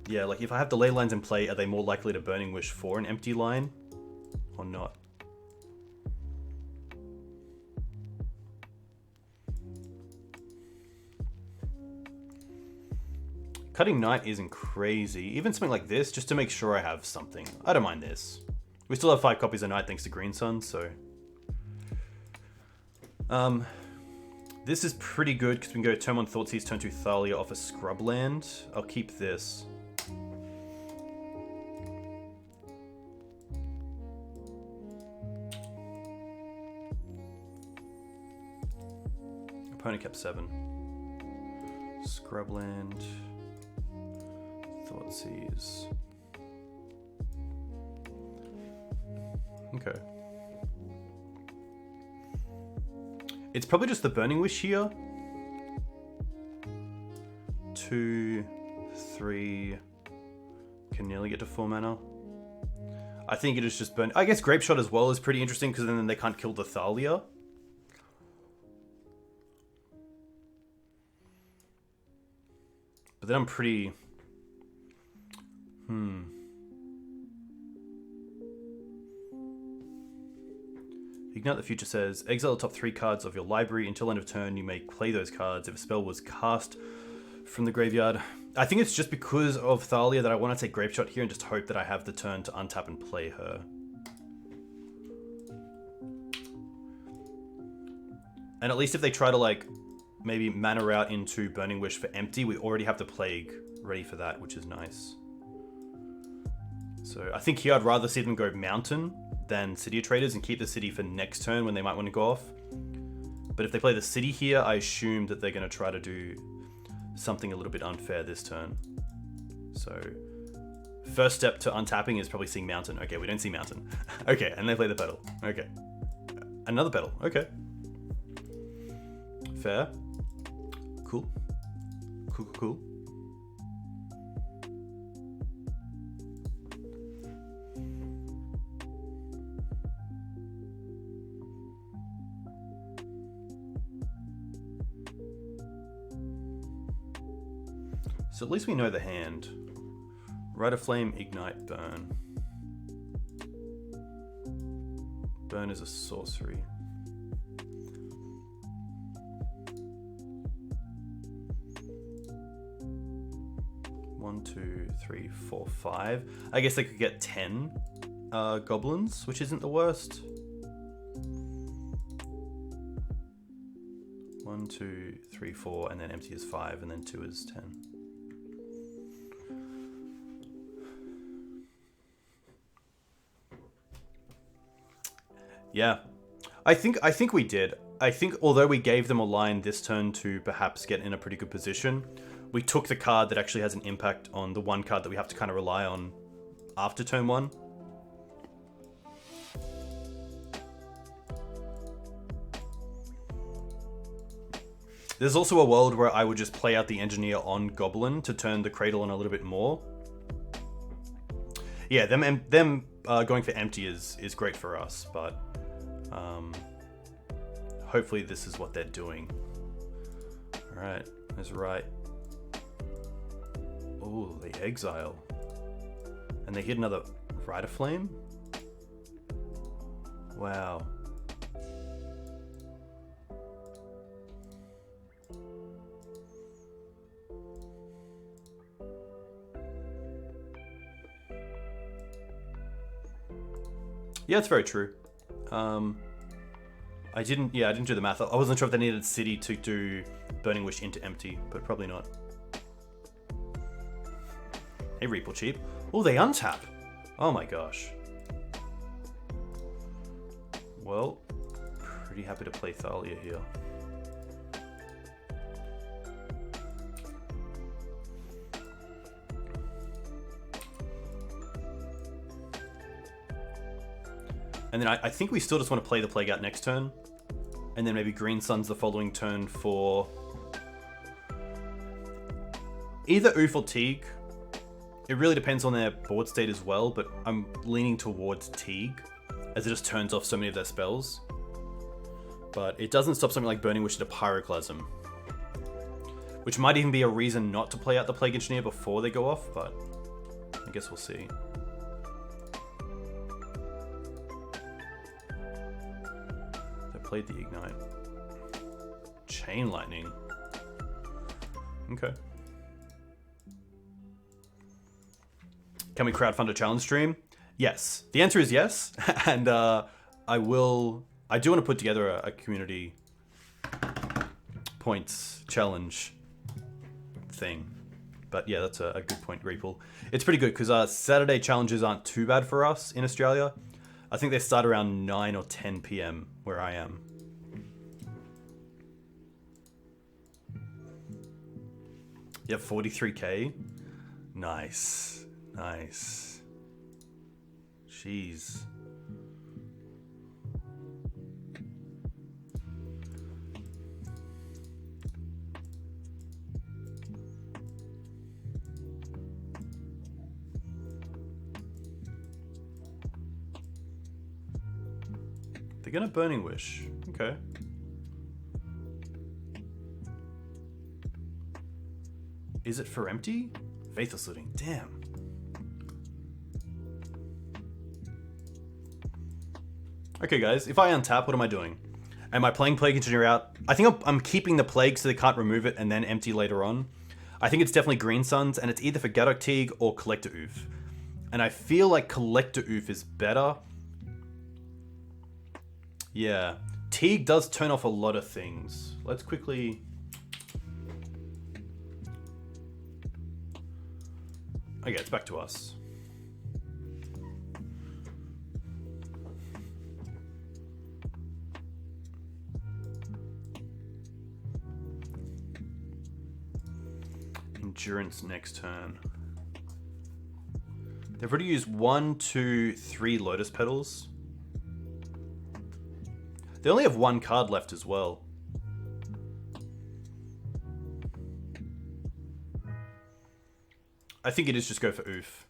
Yeah, like if I have the ley lines in play, are they more likely to Burning Wish for an empty line or not? Cutting Knight isn't crazy. Even something like this, just to make sure I have something. I don't mind this. We still have 5 copies of Knight thanks to Green Sun, so. This is pretty good because we can go turn 1 Thoughtseize, turn 2 Thalia off a Scrubland. I'll keep this. Opponent kept 7. Scrubland. Thoughtseize. Okay. It's probably just the Burning Wish here. 2, 3. Can nearly get to 4 mana. I think it is just burn. I guess Grape Shot as well is pretty interesting because then they can't kill the Thalia. But then I'm pretty... Ignite the Future says, exile the top 3 cards of your library. Until end of turn, you may play those cards if a spell was cast from the graveyard. I think it's just because of Thalia that I want to take Grape Shot here and just hope that I have the turn to untap and play her. And at least if they try to like maybe mana out into Burning Wish for empty, we already have the Plague ready for that, which is nice. So I think here I'd rather see them go Mountain than City of Traders and keep the City for next turn when they might want to go off. But if they play the City here, I assume that they're going to try to do something a little bit unfair this turn. So first step to untapping is probably seeing Mountain. Okay, we don't see Mountain. Okay, and they play the Petal. Okay. Another Petal. Okay. Fair. Cool. Cool, cool, cool. So at least we know the hand. Rite of Flame, Ignite, Burn. Burn is a sorcery. One, two, three, four, five. I guess they could get 10 goblins, which isn't the worst. 1, 2, 3, 4, and then empty is 5, and then 2 is 10. Yeah, I think we did. I think although we gave them a line this turn to perhaps get in a pretty good position, we took the card that actually has an impact on the one card that we have to kind of rely on after turn 1. There's also a world where I would just play out the Engineer on Goblin to turn the Cradle on a little bit more. Yeah, them going for empty is great for us, but hopefully this is what they're doing. All right, that's right. Oh, they exile. And they hit another Rite of Flame? Wow. Yeah, it's very true. I didn't do the math. I wasn't sure if they needed City to do Burning Wish into empty, but probably not. Hey, Reaper cheap. Oh, they untap. Oh my gosh. Well, pretty happy to play Thalia here. And then I think we still just want to play the Plague out next turn. And then maybe Green Sun's the following turn for either Oof or Teeg. It really depends on their board state as well, but I'm leaning towards Teeg, as it just turns off so many of their spells. But it doesn't stop something like Burning Wish to Pyroclasm, which might even be a reason not to play out the Plague Engineer before they go off, but I guess we'll see. They played the Ignite. Chain Lightning. Okay. Can we crowdfund a challenge stream? Yes. The answer is yes. And I do want to put together a community points challenge thing. But yeah, that's a good point, Reaple. It's pretty good because Saturday challenges aren't too bad for us in Australia. I think they start around 9 or 10 p.m. where I am. Yeah, 43k. Nice. Nice. Jeez. They're gonna Burning Wish. Okay. Is it for empty? Faithless Looting. Damn. Okay, guys, if I untap, what am I doing? Am I playing Plague Engineer out? I think I'm keeping the Plague so they can't remove it and then empty later on. I think it's definitely Green Suns, and it's either for Gaddock Teeg or Collector Oof. And I feel like Collector Oof is better. Yeah, Teeg does turn off a lot of things. Let's quickly... Okay, it's back to us. Endurance next turn. They've already used 1, 2, 3 Lotus Petals. They only have 1 card left as well. I think it is just go for oof.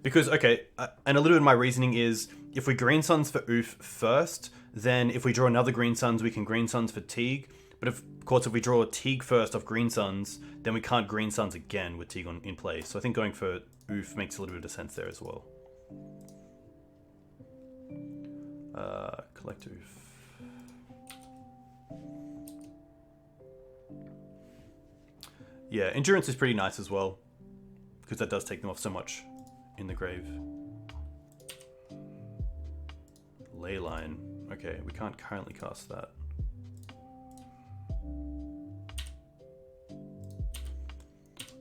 Because, okay, and a little bit of my reasoning is, if we Green Suns for oof first, then if we draw another Green Suns, we can Green Suns for Teeg. But of course, if we draw a Teeg first off Green Suns, then we can't Green Suns again with Teeg in play. So I think going for oof makes a little bit of sense there as well. Collect oof. Yeah, Endurance is pretty nice as well, because that does take them off so much in the grave. Leyline. Okay, we can't currently cast that.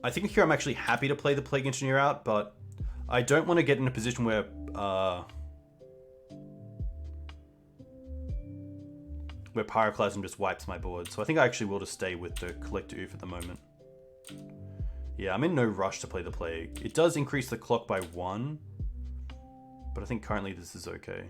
I think here I'm actually happy to play the Plague Engineer out, but I don't want to get in a position where Pyroclasm just wipes my board. So I think I actually will just stay with the Collect Oof at the moment. Yeah, I'm in no rush to play the Plague. It does increase the clock by 1, but I think currently this is okay.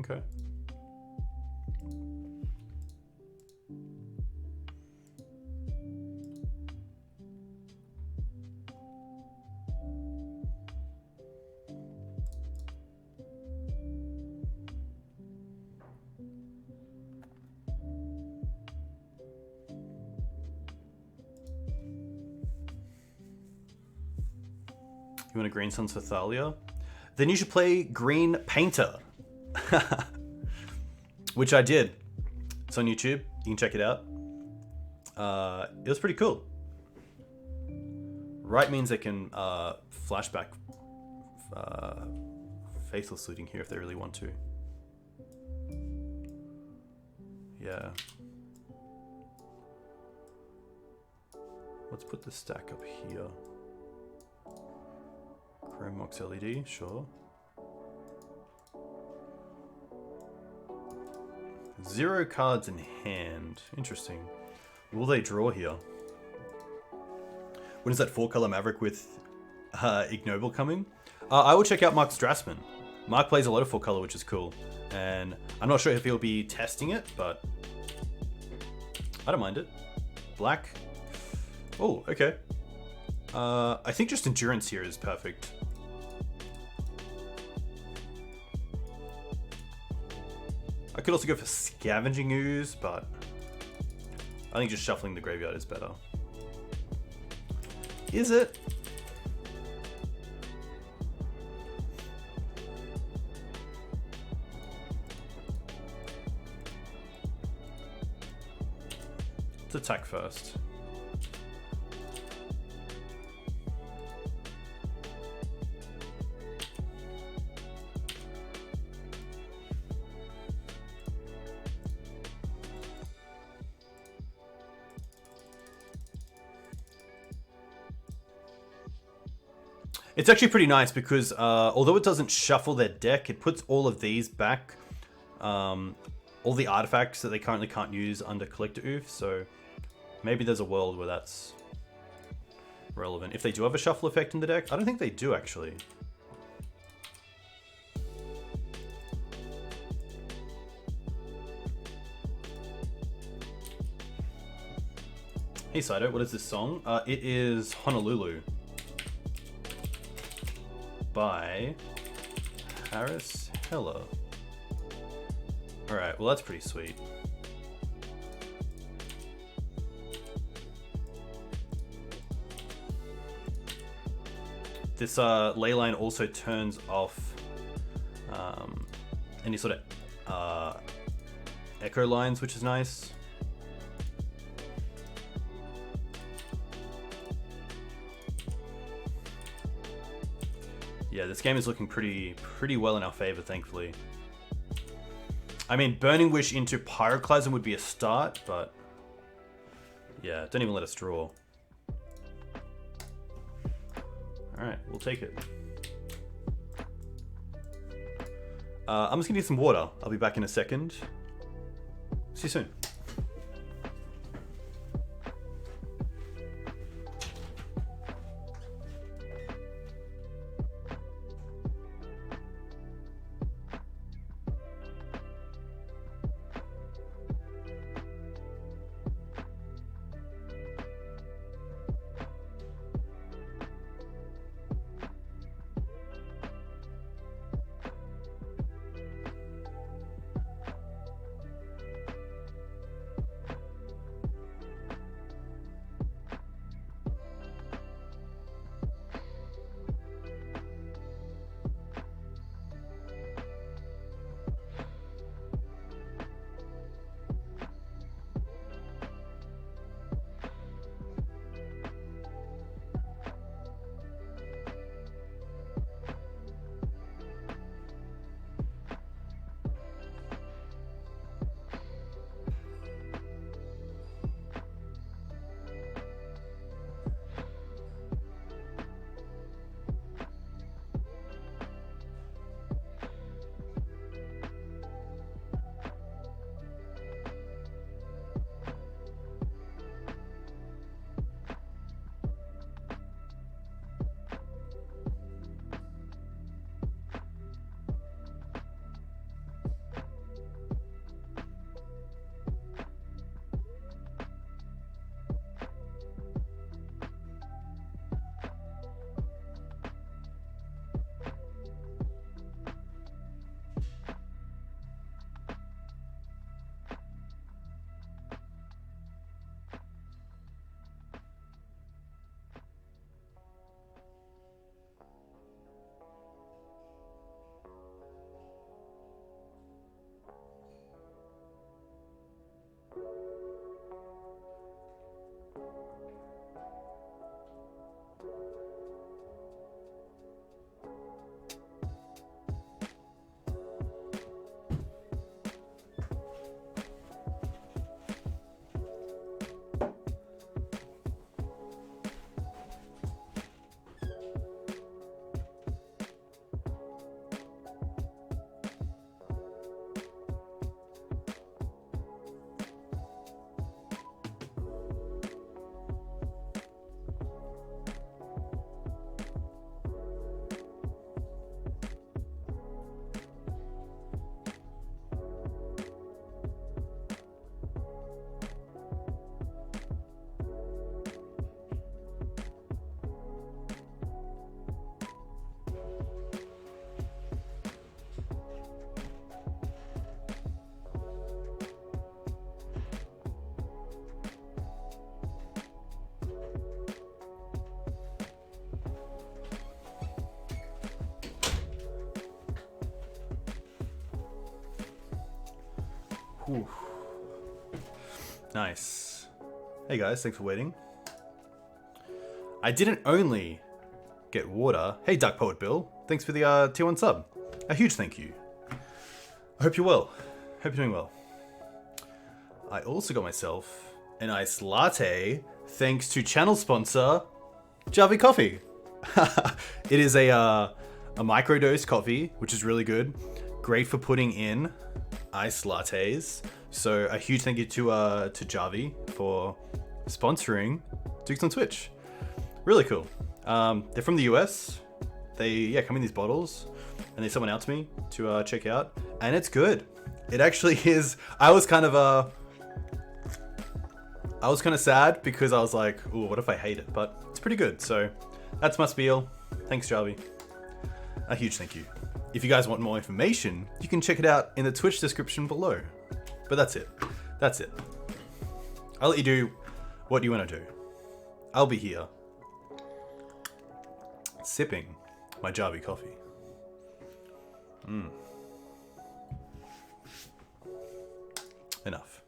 Okay. You want a Green Suns for Thalia? Then you should play Green Painter. Which I did. It's on YouTube. You can check it out. It was pretty cool. Right means they can flashback Faithless Looting here if they really want to. Yeah. Let's put the stack up here. Chrome Mox LED, sure. 0 cards in hand. Interesting. Will they draw here? When is that 4-color Maverick with Ignoble coming? I will check out Mark Strassman. Mark plays a lot of 4-color, which is cool. And I'm not sure if he'll be testing it, but I don't mind it. Black. Oh, okay. I think just Endurance here is perfect. I could also go for Scavenging Ooze, but I think just shuffling the graveyard is better. Is it? Let's attack first. It's actually pretty nice because although it doesn't shuffle their deck, it puts all of these back. All the artifacts that they currently can't use under Collector Oof, so maybe there's a world where that's relevant. If they do have a shuffle effect in the deck, I don't think they do actually. Hey Saito, what is this song? It is Honolulu by Harris Heller. Alright, well that's pretty sweet. This Leyline also turns off any sort of echo lines, which is nice. Yeah, this game is looking pretty well in our favor, thankfully. I mean, Burning Wish into Pyroclasm would be a start, but yeah, don't even let us draw. Alright, we'll take it. I'm just gonna get some water. I'll be back in a second. See you soon. Whew. Nice. Hey guys, thanks for waiting. I didn't only get water. Hey Dark Poet Bill, thanks for the tier 1 sub. A huge thank you. I hope you're well. Hope you're doing well. I also got myself an iced latte thanks to channel sponsor Javi Coffee. It is a microdose coffee, which is really good. Great for putting in iced lattes. So a huge thank you to Javi for sponsoring Dukes on Twitch. Really cool. They're from the US. They come in these bottles, and they sent one out to me to check out, and it's good. It actually is. I was kind of sad because I was like, ooh, what if I hate it? But it's pretty good. So that's my spiel. Thanks, Javi. A huge thank you. If you guys want more information, you can check it out in the Twitch description below. But that's it. That's it. I'll let you do what you want to do. I'll be here, sipping my Javi coffee. enough.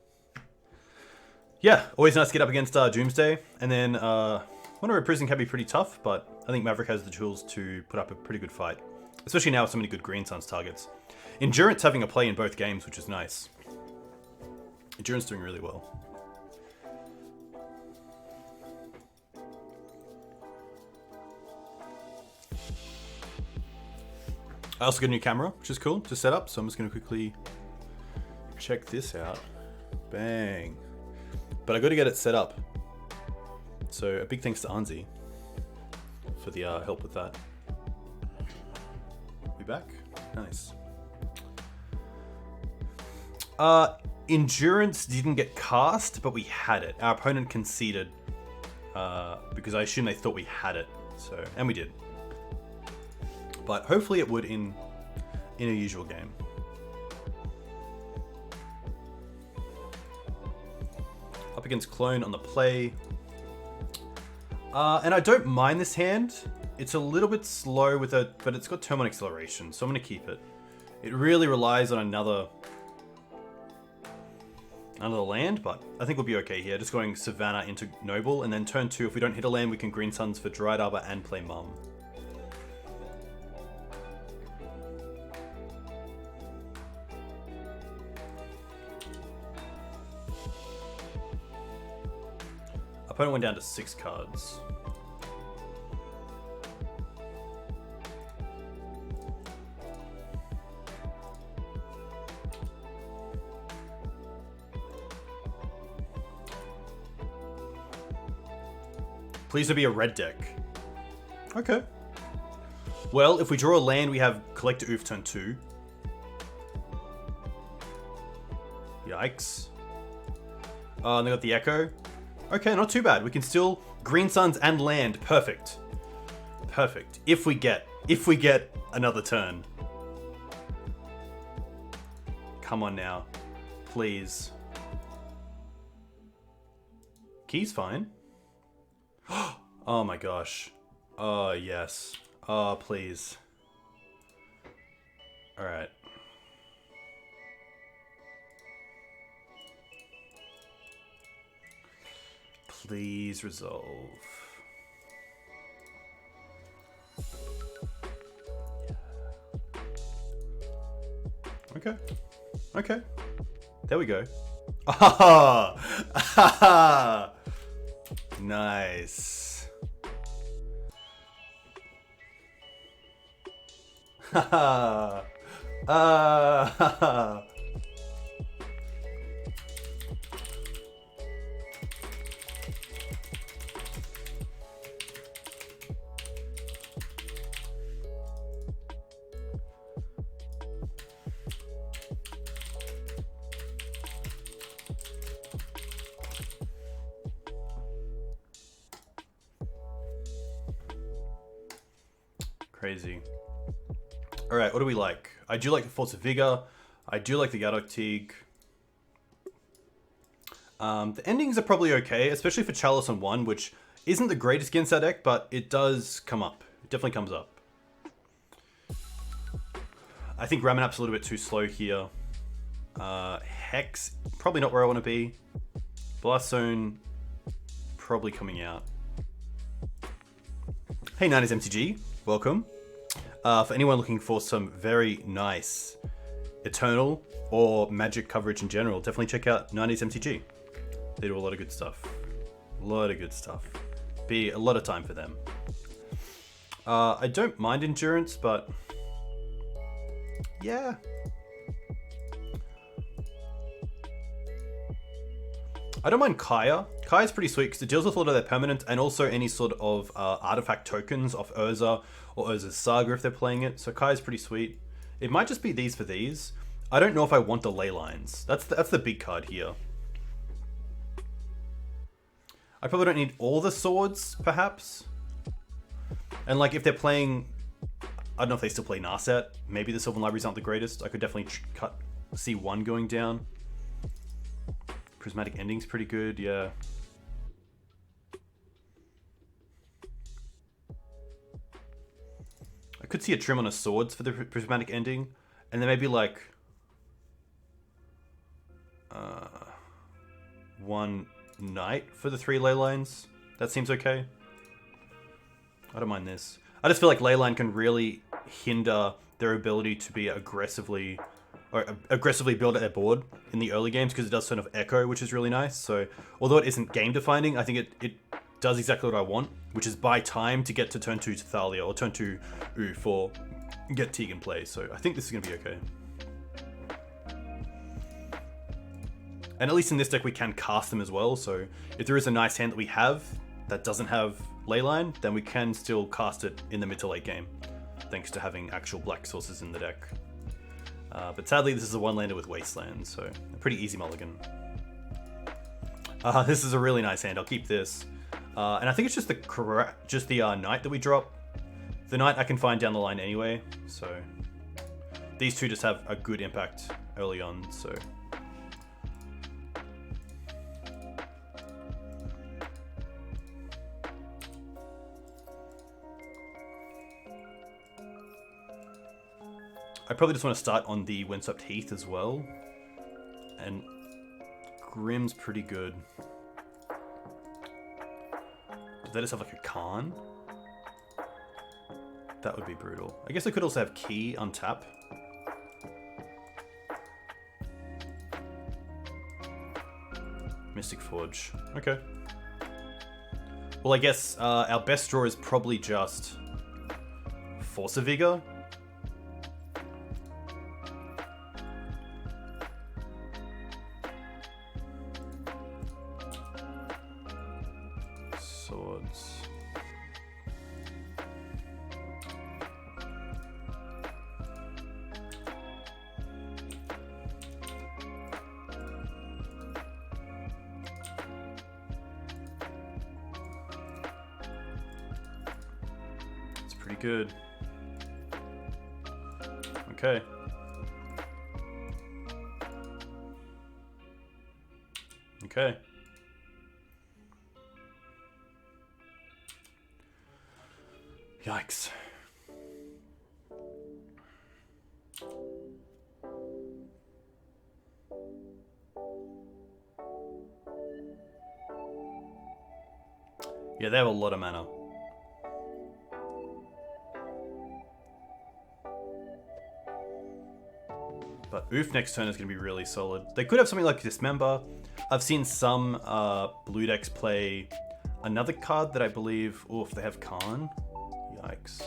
Yeah, always nice to get up against Doomsday. And then Wonder Prison can be pretty tough, but I think Maverick has the tools to put up a pretty good fight. Especially now with so many good Green Suns targets. Endurance having a play in both games, which is nice. Endurance doing really well. I also got a new camera, which is cool to set up. So I'm just going to quickly check this out. Bang. But I got to get it set up. So a big thanks to Anzi for the help with that. We back? Nice. Endurance didn't get cast, but we had it. Our opponent conceded because I assume they thought we had it. So, and we did. But hopefully it would in a usual game. Up against Clone on the play. And I don't mind this hand. It's a little bit slow with it, but it's got turn 1 acceleration, so I'm going to keep it. It really relies on another land, but I think we'll be okay here. Just going Savannah into Noble, and then turn 2, if we don't hit a land, we can Green Suns for Dried Arbor and play Mum. Opponent went down to 6 cards. Please to be a red deck. Okay. Well, if we draw a land, we have Collector Oof turn 2. Yikes. And they got the Echo. Okay, not too bad. We can still Green Suns and land. Perfect. Perfect. If we get another turn. Come on now. Please. Key's fine. Oh my gosh. Oh, yes. Oh, please. Alright. Please resolve. Okay. Okay. There we go. Ah! Ah! Nice. Haha. Ah! Crazy. Alright, what do we like? I do like the Force of Vigor. I do like the Gaddock Teeg. The endings are probably okay, especially for Chalice on 1, which isn't the greatest against our deck, but it does come up. It definitely comes up. I think Ramanap's a little bit too slow here. Hex, probably not where I want to be. Blast Zone, probably coming out. Hey, 90s MTG. Welcome. For anyone looking for some very nice Eternal or Magic coverage in general, definitely check out 90s MTG. They do a lot of good stuff. A lot of good stuff. Be a lot of time for them. I don't mind Endurance, but yeah. I don't mind Kaya. Kaya's pretty sweet because it deals with a lot of their permanent and also any sort of artifact tokens off Urza or Urza's Saga if they're playing it. So Kaya's pretty sweet. It might just be these for these. I don't know if I want the ley lines. That's the big card here. I probably don't need all the swords, perhaps. And like if they're playing, I don't know if they still play Narset. Maybe the Sylvan Libraries aren't the greatest. I could definitely see one going down. Prismatic Ending's pretty good, yeah. I could see a trim on a swords for the Prismatic Ending. And then maybe like... 1 Knight for the 3 ley lines. That seems okay. I don't mind this. I just feel like leyline can really hinder their ability to be aggressively build at their board in the early games, because it does sort of echo, which is really nice. So although it isn't game defining, I think it does exactly what I want, which is buy time to get to turn 2 to Thalia, or turn 2 for get Teeg in play. So I think this is going to be okay. And at least in this deck we can cast them as well, so if there is a nice hand that we have that doesn't have leyline, then we can still cast it in the mid to late game, thanks to having actual black sources in the deck. But sadly this is a one-lander with Wasteland, so a pretty easy mulligan. This is a really nice hand, I'll keep this. And I think it's just the Knight that we drop. The Knight I can find down the line anyway, so these two just have a good impact early on, so... I probably just want to start on the Windswept Heath as well. And Grim's pretty good. Does that just have like a Karn? That would be brutal. I guess I could also have Key on tap. Mystic Forge. Okay. Well, I guess our best draw is probably just Force of Vigor. Swords. It's pretty good. Okay. Okay. Yikes. Yeah, they have a lot of mana. But Oof next turn is going to be really solid. They could have something like Dismember. I've seen some blue decks play another card that I believe... Oh, if they have Karn. Yikes.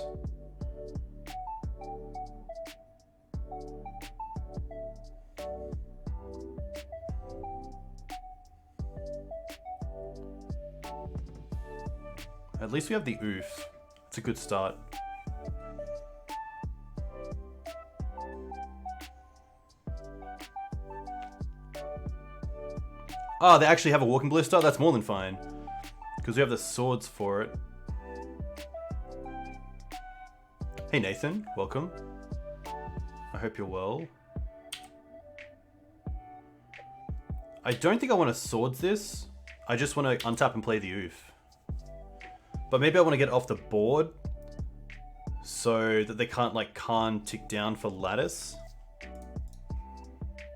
At least we have the Oof. It's a good start. Oh, they actually have a Walking Ballista? That's more than fine. Because we have the swords for it. Hey Nathan, welcome. I hope you're well. I don't think I want to swords this. I just want to untap and play the Oof. But maybe I want to get off the board so that they can't like Karn tick down for lattice.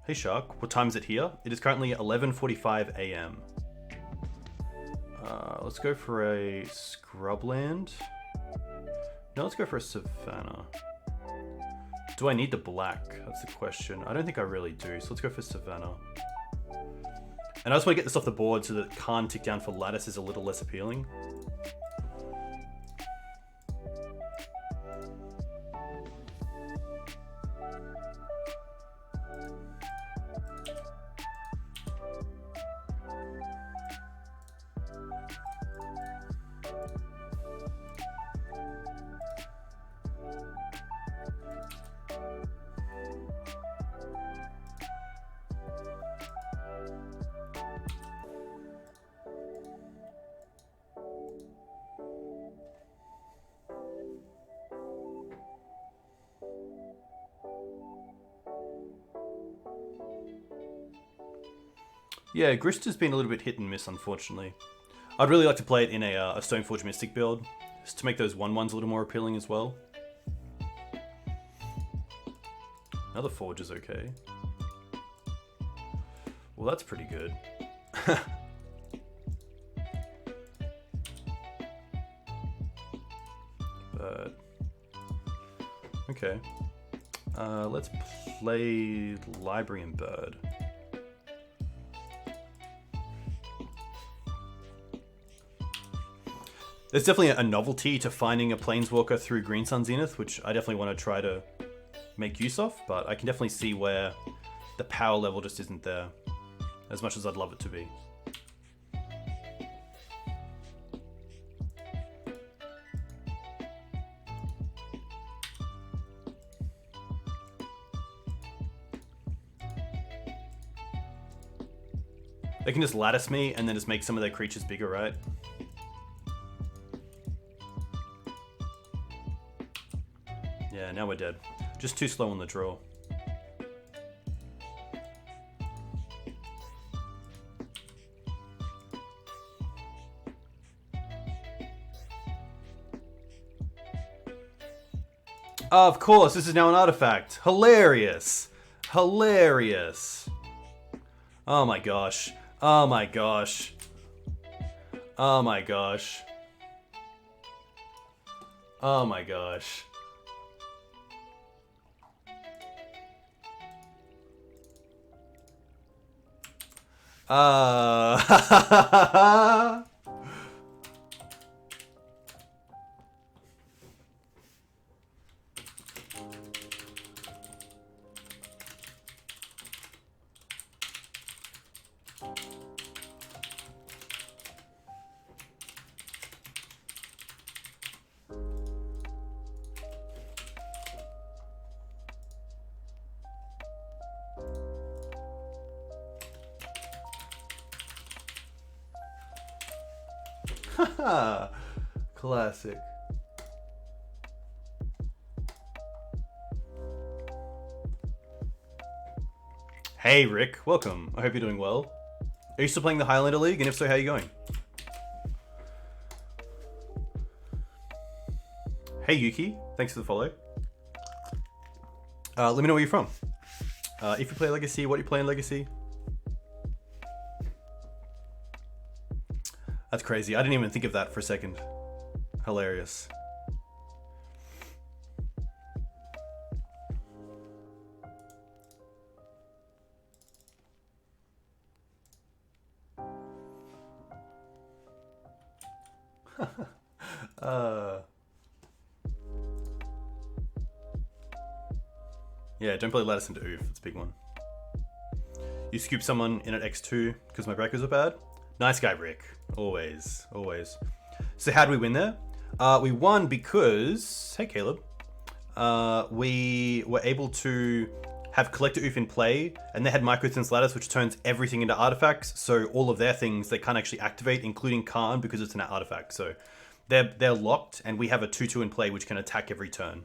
Hey Shark, what time is it here? It is currently 11:45 AM. Let's go for a Scrubland. No, let's go for a Savannah. Do I need the black? That's the question. I don't think I really do, so let's go for Savannah. And I just want to get this off the board so that Karn tick down for lattice is a little less appealing. Yeah, Grist has been a little bit hit and miss, unfortunately. I'd really like to play it in a Stoneforge Mystic build, just to make those 1/1s a little more appealing as well. Another Forge is okay. Well, that's pretty good. But okay, let's play Library and Bird. There's definitely a novelty to finding a Planeswalker through Green Sun Zenith, which I definitely want to try to make use of, but I can definitely see where the power level just isn't there as much as I'd love it to be. They can just lattice me and then just make some of their creatures bigger, right? Yeah, now we're dead. Just too slow on the draw. Of course, this is now an artifact. Hilarious. Hilarious. Oh my gosh. Oh my gosh. Oh my gosh. Oh my gosh. Classic. Hey Rick, welcome. I hope you're doing well. Are you still playing the Highlander League? And if so, how are you going? Hey Yuki, thanks for the follow. Let me know where you're from. If you play Legacy, what you play in Legacy. That's crazy. I didn't even think of that for a second. Hilarious. Yeah, don't play Lattice into Oof. It's a big one. You scoop someone in at X2 because my breakers are bad. Nice guy, Rick. Always, always. So how do we win there? We won because... Hey, Caleb. We were able to have Collector Oof in play, and they had Microsynth Lattice, which turns everything into artifacts. So all of their things, they can't actually activate, including Karn, because it's an artifact. So they're locked, and we have a 2/2 in play, which can attack every turn.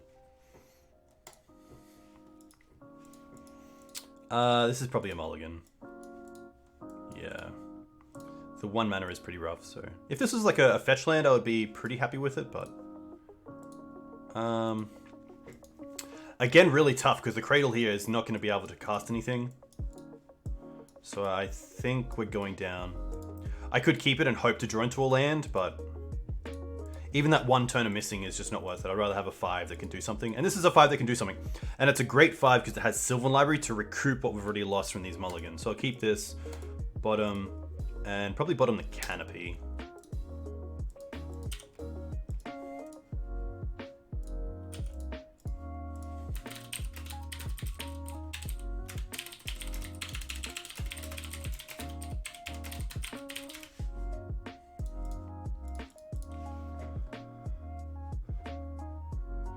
This is probably a mulligan. Yeah. The 1 mana is pretty rough, so... If this was like a fetch land, I would be pretty happy with it, but... Again, really tough, because the Cradle here is not going to be able to cast anything. So I think we're going down. I could keep it and hope to draw into a land, but... Even that 1 turn of missing is just not worth it. I'd rather have a 5 that can do something. And this is a 5 that can do something. And it's a great 5 because it has Sylvan Library to recoup what we've already lost from these mulligans. So I'll keep this bottom and probably bottom the Canopy.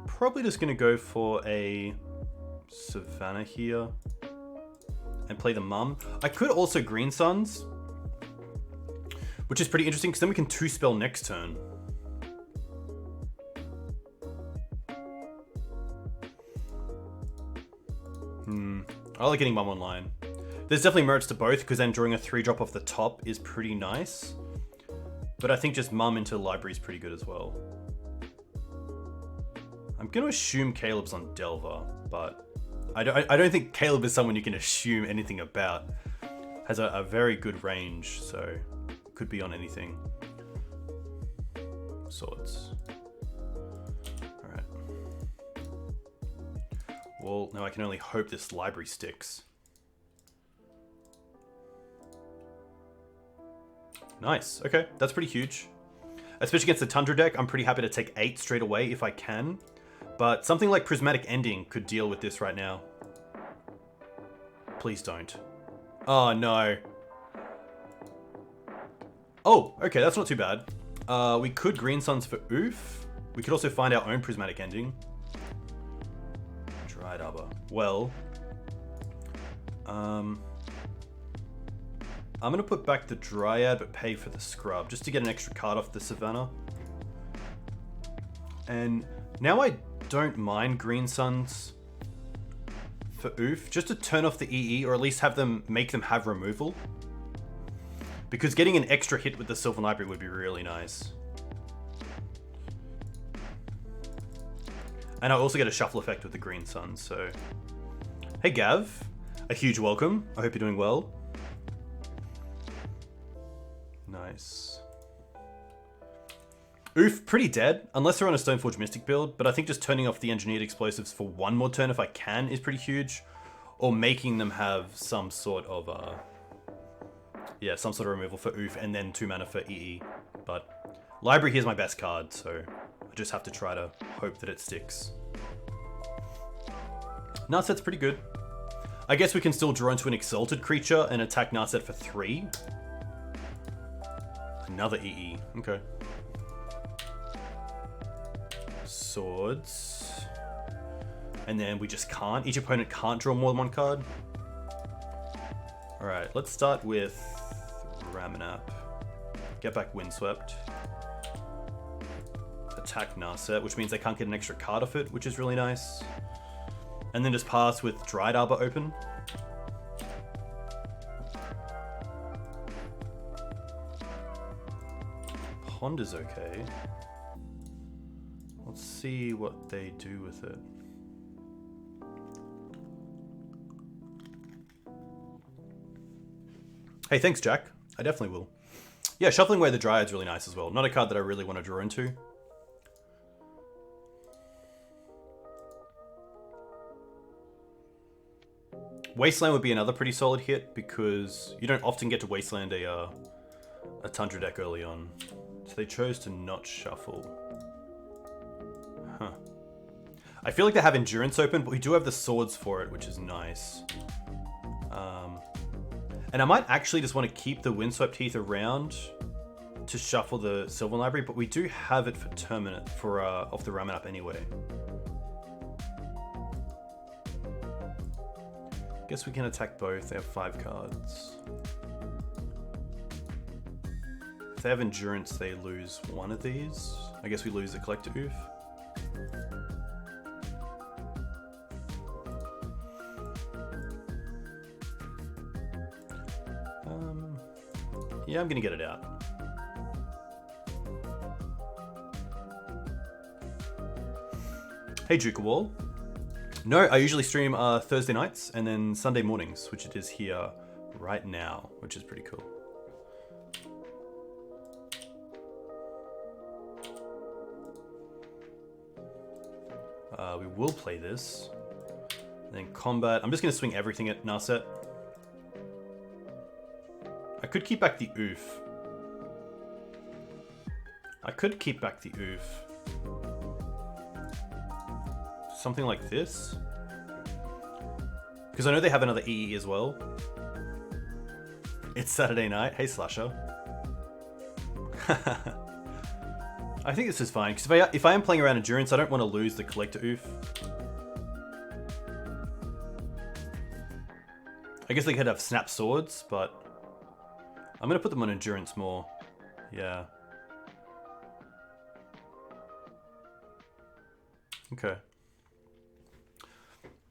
Probably just going to go for a Savannah here and play the Mum. I could also Green Suns, which is pretty interesting because then we can 2-spell next turn. I like getting Mum online. There's definitely merits to both because then drawing a 3-drop off the top is pretty nice. But I think just Mum into Library is pretty good as well. I'm going to assume Caleb's on Delver, but I don't think Caleb is someone you can assume anything about. Has a very good range, so could be on anything. Swords. Alright. Well, now I can only hope this library sticks. Nice. Okay, that's pretty huge. Especially against the Tundra deck, I'm pretty happy to take 8 straight away if I can. But something like Prismatic Ending could deal with this right now. Please don't. Oh, no. Oh, okay, that's not too bad. We could Green Suns for oof. We could also find our own Prismatic Ending. Dried Arbor. Well. I'm going to put back the Dryad, but pay for the Scrub, just to get an extra card off the Savannah. And now I don't mind Green Suns for oof, just to turn off the EE, or at least have them make them have removal. Because getting an extra hit with the Sylvan Library would be really nice. And I also get a shuffle effect with the Green Suns, so... Hey Gav, a huge welcome. I hope you're doing well. Nice. Oof, pretty dead, unless they're on a Stoneforge Mystic build, but I think just turning off the Engineered Explosives for one more turn if I can is pretty huge. Or making them have some sort of, yeah, some sort of removal for oof and then 2 mana for EE. But Library here's my best card, so I just have to try to hope that it sticks. Narset's pretty good. I guess we can still draw into an Exalted creature and attack Narset for 3. Another EE, okay. Swords. And then we just can't. Each opponent can't draw more than 1 card. Alright, let's start with Ramanap. Get back Windswept. Attack Narset, which means I can't get an extra card off it, which is really nice. And then just pass with Dried Arbor open. Pond is okay. Let's see what they do with it. Hey, thanks, Jack. I definitely will. Yeah, Shuffling Away the Dryad's really nice as well. Not a card that I really want to draw into. Wasteland would be another pretty solid hit because you don't often get to Wasteland a Tundra deck early on. So they chose to not shuffle. Huh. I feel like they have Endurance open, but we do have the Swords for it, which is nice. And I might actually just want to keep the Windswept Heath around to shuffle the Sylvan Library, but we do have it for Terminate, for off the Ramanap anyway. Guess we can attack both. They have 5 cards. If they have Endurance, they lose one of these. I guess we lose the Collector Oof. Yeah, I'm gonna get it out. Hey, Duke Wall. No, I usually stream Thursday nights and then Sunday mornings, which it is here right now, which is pretty cool. We will play this. And then combat. I'm just going to swing everything at Narset. I could keep back the Oof. Something like this. Because I know they have another EE as well. It's Saturday night. Hey, Slasher. I think this is fine, because if I am playing around Endurance, I don't want to lose the Collector Oof. I guess they could have Snap Swords, but I'm going to put them on Endurance more. Yeah. Okay.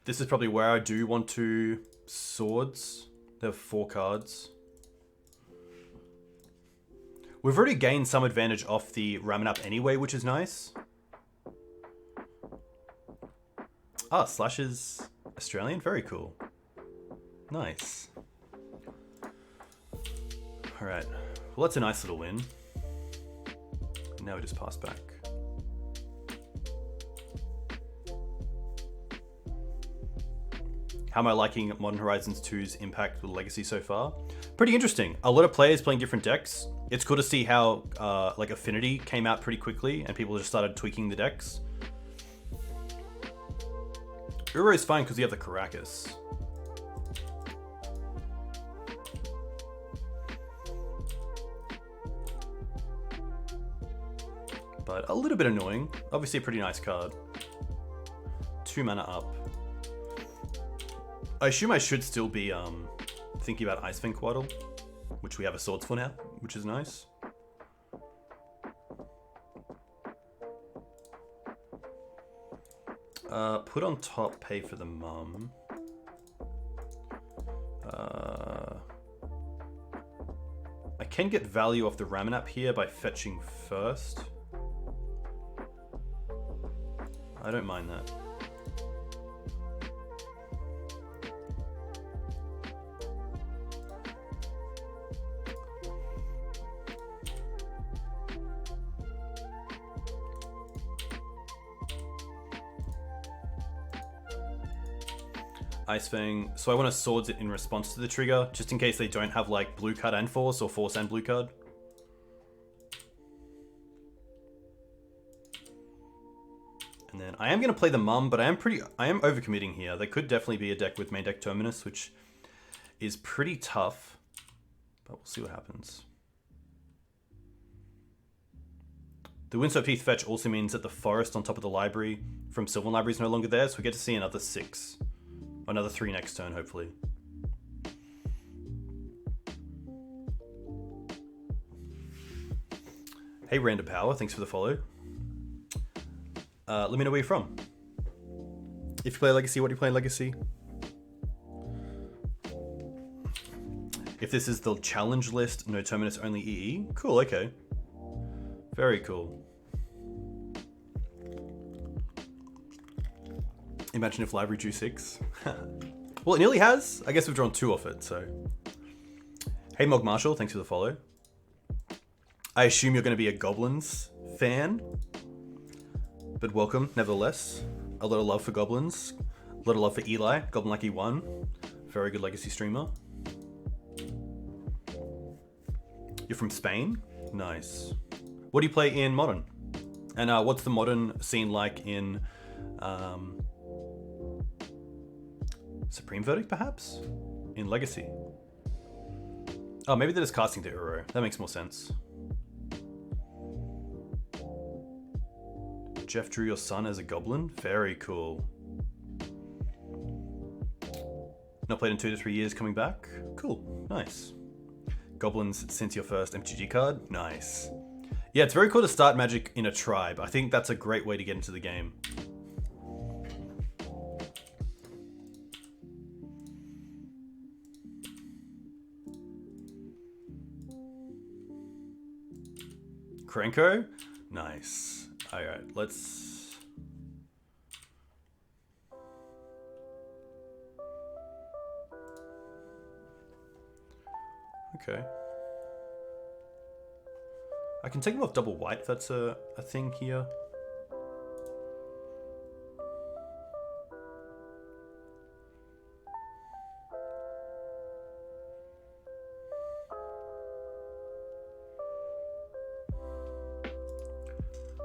This is probably where I do want to Swords. They have 4 cards. We've already gained some advantage off the Ramanap anyway, which is nice. Ah, Slash is Australian? Very cool. Nice. Alright, well that's a nice little win. Now we just pass back. How am I liking Modern Horizons 2's impact with Legacy so far? Pretty interesting. A lot of players playing different decks. It's cool to see how like Affinity came out pretty quickly and people just started tweaking the decks. Uro is fine because you have the Caracas. But a little bit annoying. Obviously a pretty nice card. 2 mana up. I assume I should still be thinking about Icefang Quaddle, which we have a Swords for now, which is nice. Put on top, pay for the mum. I can get value off the Ramanap here by fetching first. I don't mind that. Icefang. So I want to Swords it in response to the trigger, just in case they don't have like blue card and force, or force and blue card. And then I am going to play the mum, but I am overcommitting here. There could definitely be a deck with main deck Terminus, which is pretty tough, but we'll see what happens. The Windswept Heath fetch also means that the forest on top of the library from Sylvan Library is no longer there, so we get to see another 6. Another 3 next turn, hopefully. Hey, Random Power, thanks for the follow. Let me know where you're from. If you play Legacy, what do you play in Legacy? If this is the challenge list, no Terminus, only EE. Cool, okay. Very cool. Imagine if library drew 6. Well, it nearly has. I guess we've drawn 2 off it, so. Hey, Mog Marshall, thanks for the follow. I assume you're going to be a Goblins fan. But welcome, nevertheless. A lot of love for Goblins. A lot of love for Eli, Goblin Lucky 1. Very good Legacy streamer. You're from Spain? Nice. What do you play in Modern? And what's the Modern scene like in Supreme Verdict, perhaps? In Legacy? Oh, maybe they're just casting to Uro. That makes more sense. Jeff drew your son as a goblin? Very cool. Not played in 2 to 3 years, coming back? Cool, nice. Goblins since your first MTG card? Nice. Yeah, it's very cool to start Magic in a tribe. I think that's a great way to get into the game. Krenko? Nice. Alright, let's... Okay. I can take him off double white if that's a thing here.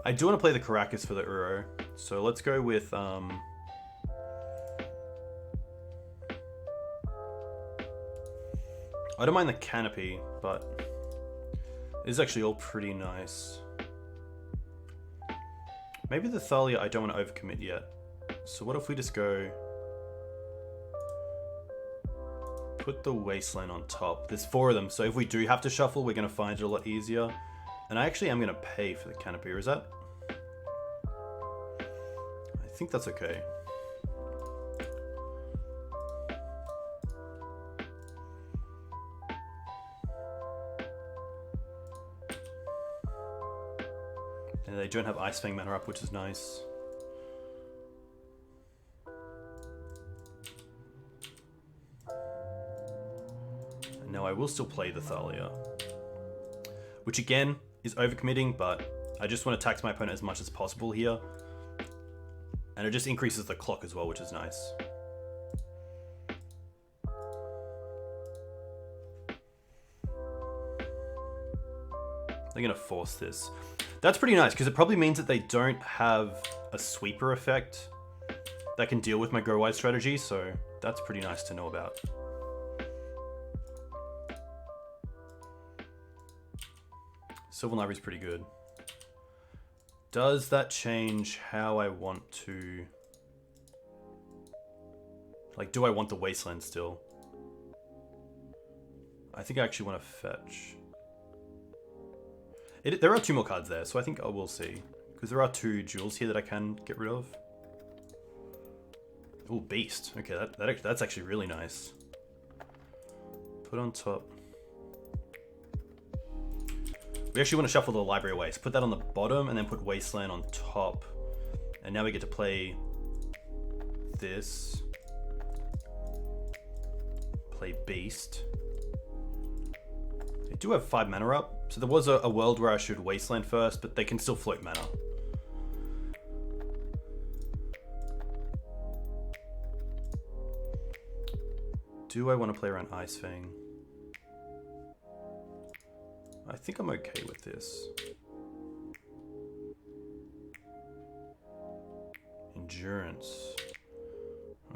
I do want to play the Caracas for the Uro, so let's go with I don't mind the Canopy, but it is actually all pretty nice. Maybe the Thalia I don't want to overcommit yet. So what if we just go put the Wasteland on top? There's 4 of them, so if we do have to shuffle, we're going to find it a lot easier. And I actually am going to pay for the Canopy, or is that? I think that's okay. And they don't have Icefang mana up, which is nice. And now I will still play the Thalia. Which again, is overcommitting, but I just want to tax my opponent as much as possible here. And it just increases the clock as well, which is nice. They're going to force this. That's pretty nice, because it probably means that they don't have a sweeper effect that can deal with my go wide strategy, so that's pretty nice to know about. Sylvan Library is pretty good. Does that change how I want to... Like, do I want the Wasteland still? I think I actually want to fetch. There are 2 more cards there, so I think I will see. Because there are 2 jewels here that I can get rid of. Oh, Beast. Okay, that's actually really nice. Put on top. We actually want to shuffle the library away, so put that on the bottom and then put Wasteland on top. And now we get to play this. Play Beast. They do have 5 mana up, so there was a world where I should Wasteland first, but they can still float mana. Do I want to play around Ice Fang? I think I'm okay with this. Endurance.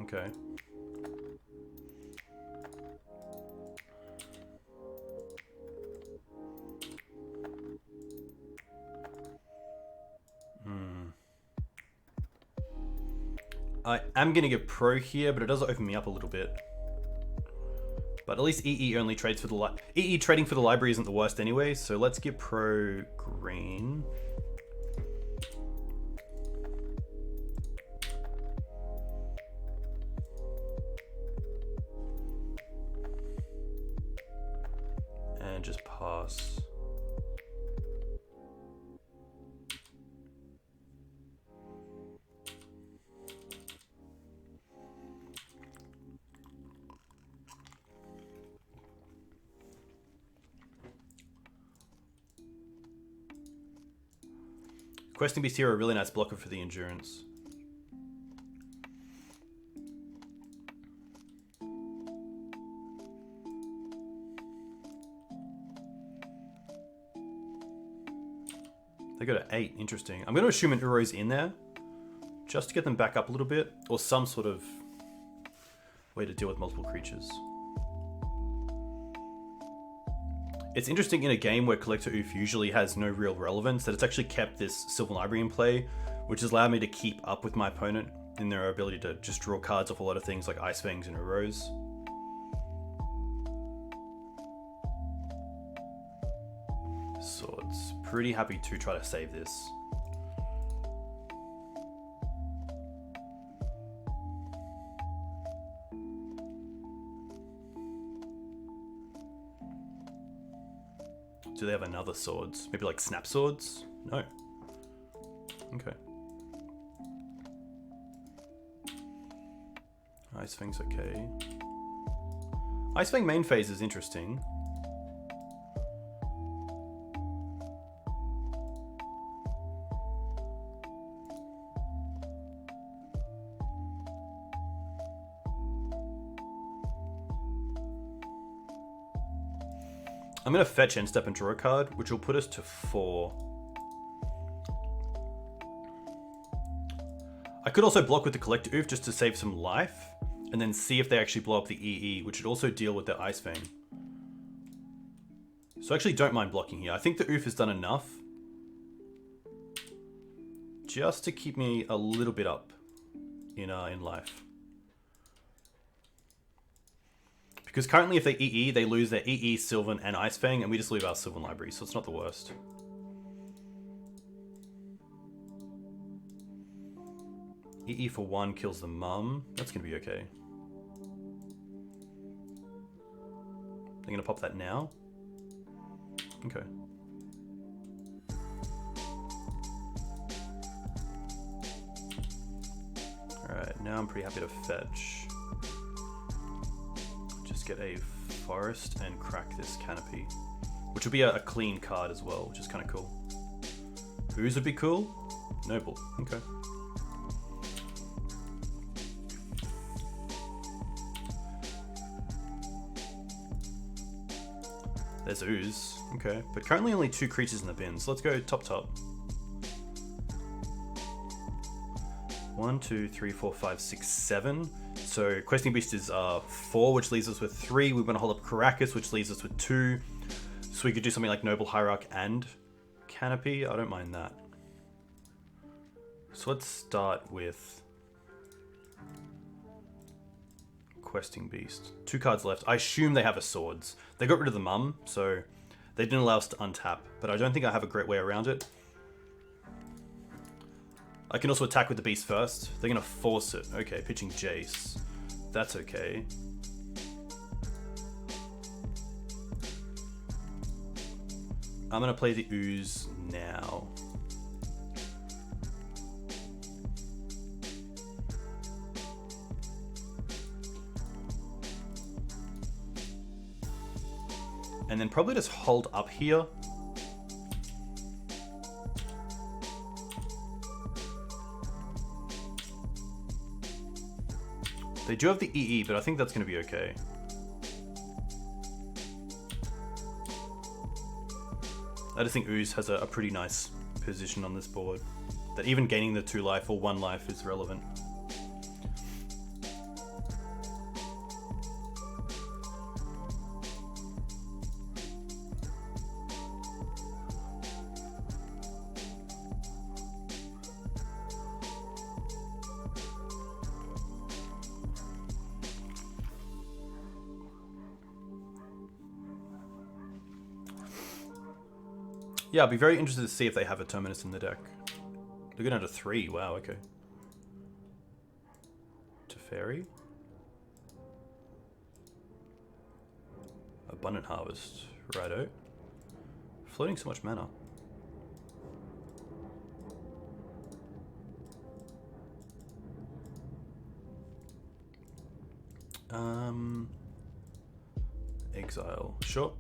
Okay. I am going to get pro here, but it does open me up a little bit. But at least EE only trades for the EE trading for the library isn't the worst anyway, so let's get pro green. And just pass. Questing Beast here are a really nice blocker for the endurance. They go to 8, interesting. I'm going to assume an Uro's in there, just to get them back up a little bit, or some sort of way to deal with multiple creatures. It's interesting in a game where Collector Oof usually has no real relevance that it's actually kept this Sylvan Library in play, which has allowed me to keep up with my opponent in their ability to just draw cards off a lot of things like Ice Fangs and Uros. Swords. Pretty happy to try to save this. Do they have another swords? Maybe like snap swords? No. Okay. Ice Fang's okay. Ice Fang main phase is interesting. I'm going to fetch end step and draw a card, which will put us to 4. I could also block with the Collector Oof just to save some life, and then see if they actually blow up the EE, which would also deal with their Ice Fang. So I actually don't mind blocking here. I think the Oof has done enough just to keep me a little bit up in life. Because currently if they EE, they lose their EE, Sylvan, and Ice Fang, and we just leave our Sylvan Library, so it's not the worst. EE for 1 kills the mum. That's going to be okay. They're going to pop that now? Okay. Alright, now I'm pretty happy to fetch. Just get a Forest and crack this Canopy, which would be a clean card as well, which is kind of cool. Ooze would be cool. Noble. Okay. There's Ooze. Okay. But currently only 2 creatures in the bin, so let's go top. 1, 2, 3, 4, 5, 6, 7. So Questing Beast is 4, which leaves us with 3. We want to hold up Caracas, which leaves us with 2. So we could do something like Noble Hierarch and Canopy. I don't mind that. So let's start with Questing Beast. 2 cards left. I assume they have a Swords. They got rid of the Mum, so they didn't allow us to untap. But I don't think I have a great way around it. I can also attack with the Beast first. They're going to force it. Okay, pitching Jace. That's okay. I'm going to play the Ooze now. And then probably just hold up here. They do have the EE, but I think that's going to be okay. I just think Ooze has a pretty nice position on this board. That even gaining the 2 life or 1 life is relevant. Yeah, I'd be very interested to see if they have a Terminus in the deck. They're going down to 3. Wow, okay. Teferi. Abundant Harvest. Righto. Floating so much mana. Exile. Sure.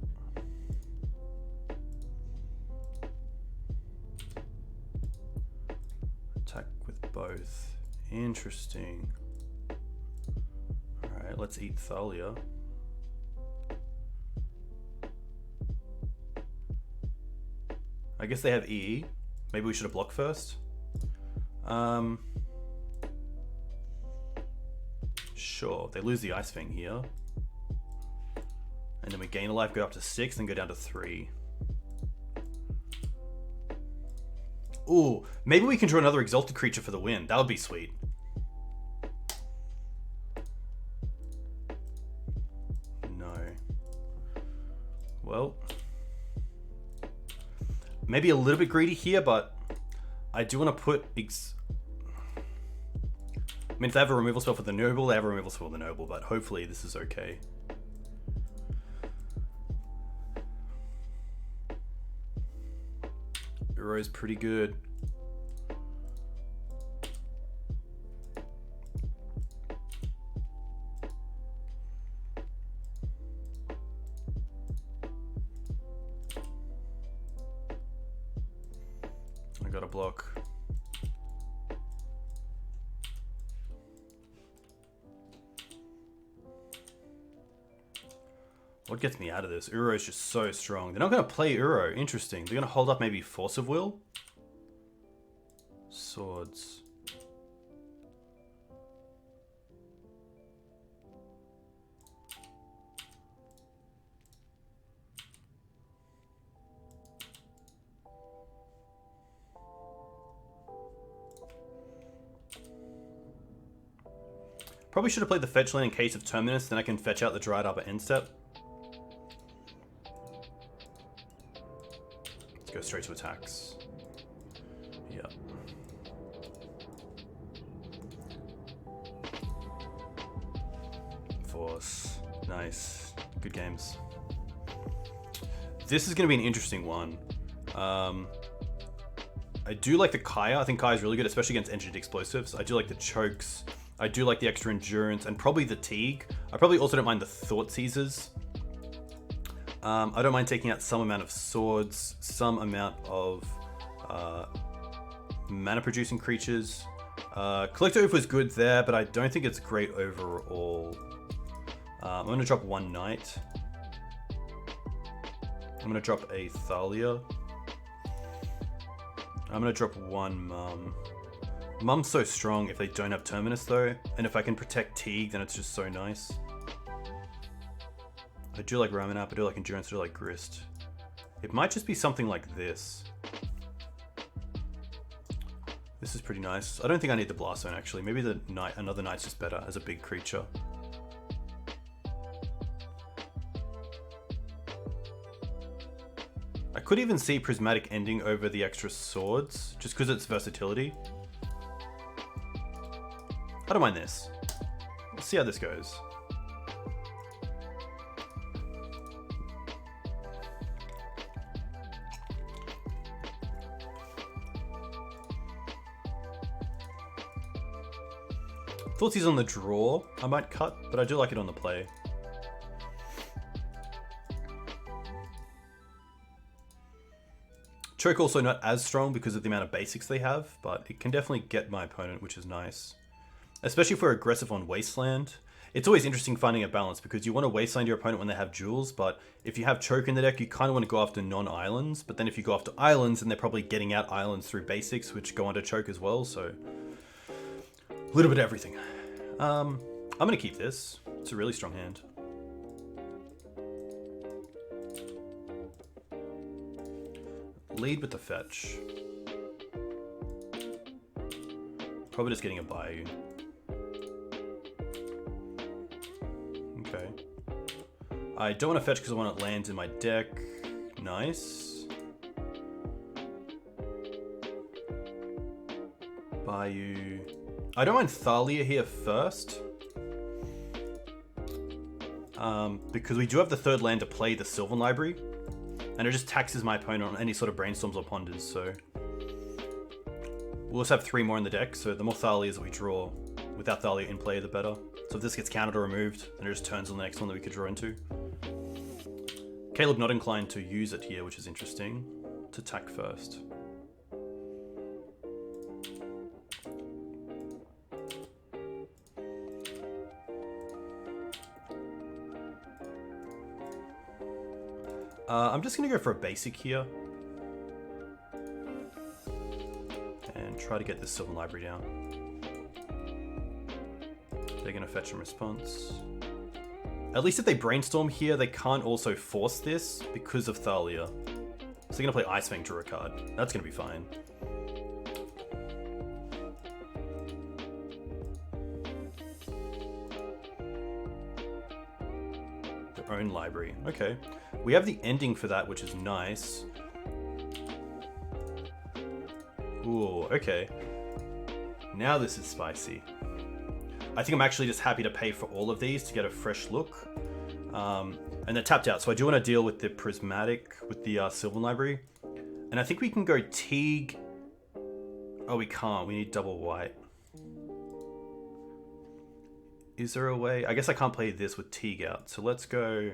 Attack with both. Interesting. Alright, let's eat Thalia. I guess they have EE. Maybe we should have blocked first. Sure, they lose the Ice Fang here. And then we gain a life, go up to 6, then go down to 3. Ooh, maybe we can draw another Exalted Creature for the win. That would be sweet. No. Well. Maybe a little bit greedy here, but I do want to put... I mean, if they have a removal spell for the Noble, they have a removal spell for the Noble, but hopefully this is okay. Uro's pretty good. I got a block. What gets me out of this? Uro is just so strong. They're not going to play Uro. Interesting. They're going to hold up maybe Force of Will? Swords. Probably should have played the fetch land in case of Terminus, then I can fetch out the Dried Up at end step. Go straight to attacks. Yep. Force. Nice. Good games. This is going to be an interesting one. I do like the Kaya. I think Kaya is really good, especially against engineered explosives. I do like the chokes. I do like the extra endurance and probably the Teeg. I probably also don't mind the Thought Seizers. I don't mind taking out some amount of swords, some amount of mana producing creatures. Collector Oath was good there, but I don't think it's great overall. I'm going to drop one knight. I'm going to drop a Thalia. I'm going to drop one Mum. Mum's so strong if they don't have Terminus though, and if I can protect Teeg, then it's just so nice. I do like Ramanap, I do like Endurance, I do like Grist. It might just be something like this. This is pretty nice. I don't think I need the Blast Zone actually. Maybe the knight, another knight's just better as a big creature. I could even see Prismatic ending over the extra swords, just because it's versatility. I don't mind this. Let's see how this goes. Thoughtseize on the draw, I might cut, but I do like it on the play. Choke also not as strong because of the amount of basics they have, but it can definitely get my opponent, which is nice. Especially if we're aggressive on Wasteland. It's always interesting finding a balance because you want to Wasteland your opponent when they have jewels, but if you have Choke in the deck, you kind of want to go after non-islands, but then if you go after islands, then they're probably getting out islands through basics, which go under Choke as well, so... a little bit of everything. I'm going to keep this. It's a really strong hand. Lead with the fetch. Probably just getting a Bayou. Okay. I don't want to fetch because I want it lands in my deck. Nice. Bayou. I don't mind Thalia here first. Because we do have the third land to play the Sylvan Library. And it just taxes my opponent on any sort of Brainstorms or Ponders, so... we'll just have 3 more in the deck, so the more Thalias that we draw without Thalia in play, the better. So if this gets countered or removed, then it just turns on the next one that we could draw into. Caleb not inclined to use it here, which is interesting. To attack first. I'm just going to go for a basic here. And try to get this Sylvan Library down. They're going to fetch in response. At least if they Brainstorm here, they can't also force this because of Thalia. So they're going to play Ice Fang, draw a card. That's going to be fine. Their own library. Okay. We have the ending for that, which is nice. Ooh, okay. Now this is spicy. I think I'm actually just happy to pay for all of these to get a fresh look. And they're tapped out, so I do want to deal with the Prismatic, with the Sylvan Library. And I think we can go Teeg. Oh, we can't. We need double white. Is there a way? I guess I can't play this with Teeg out, so let's go...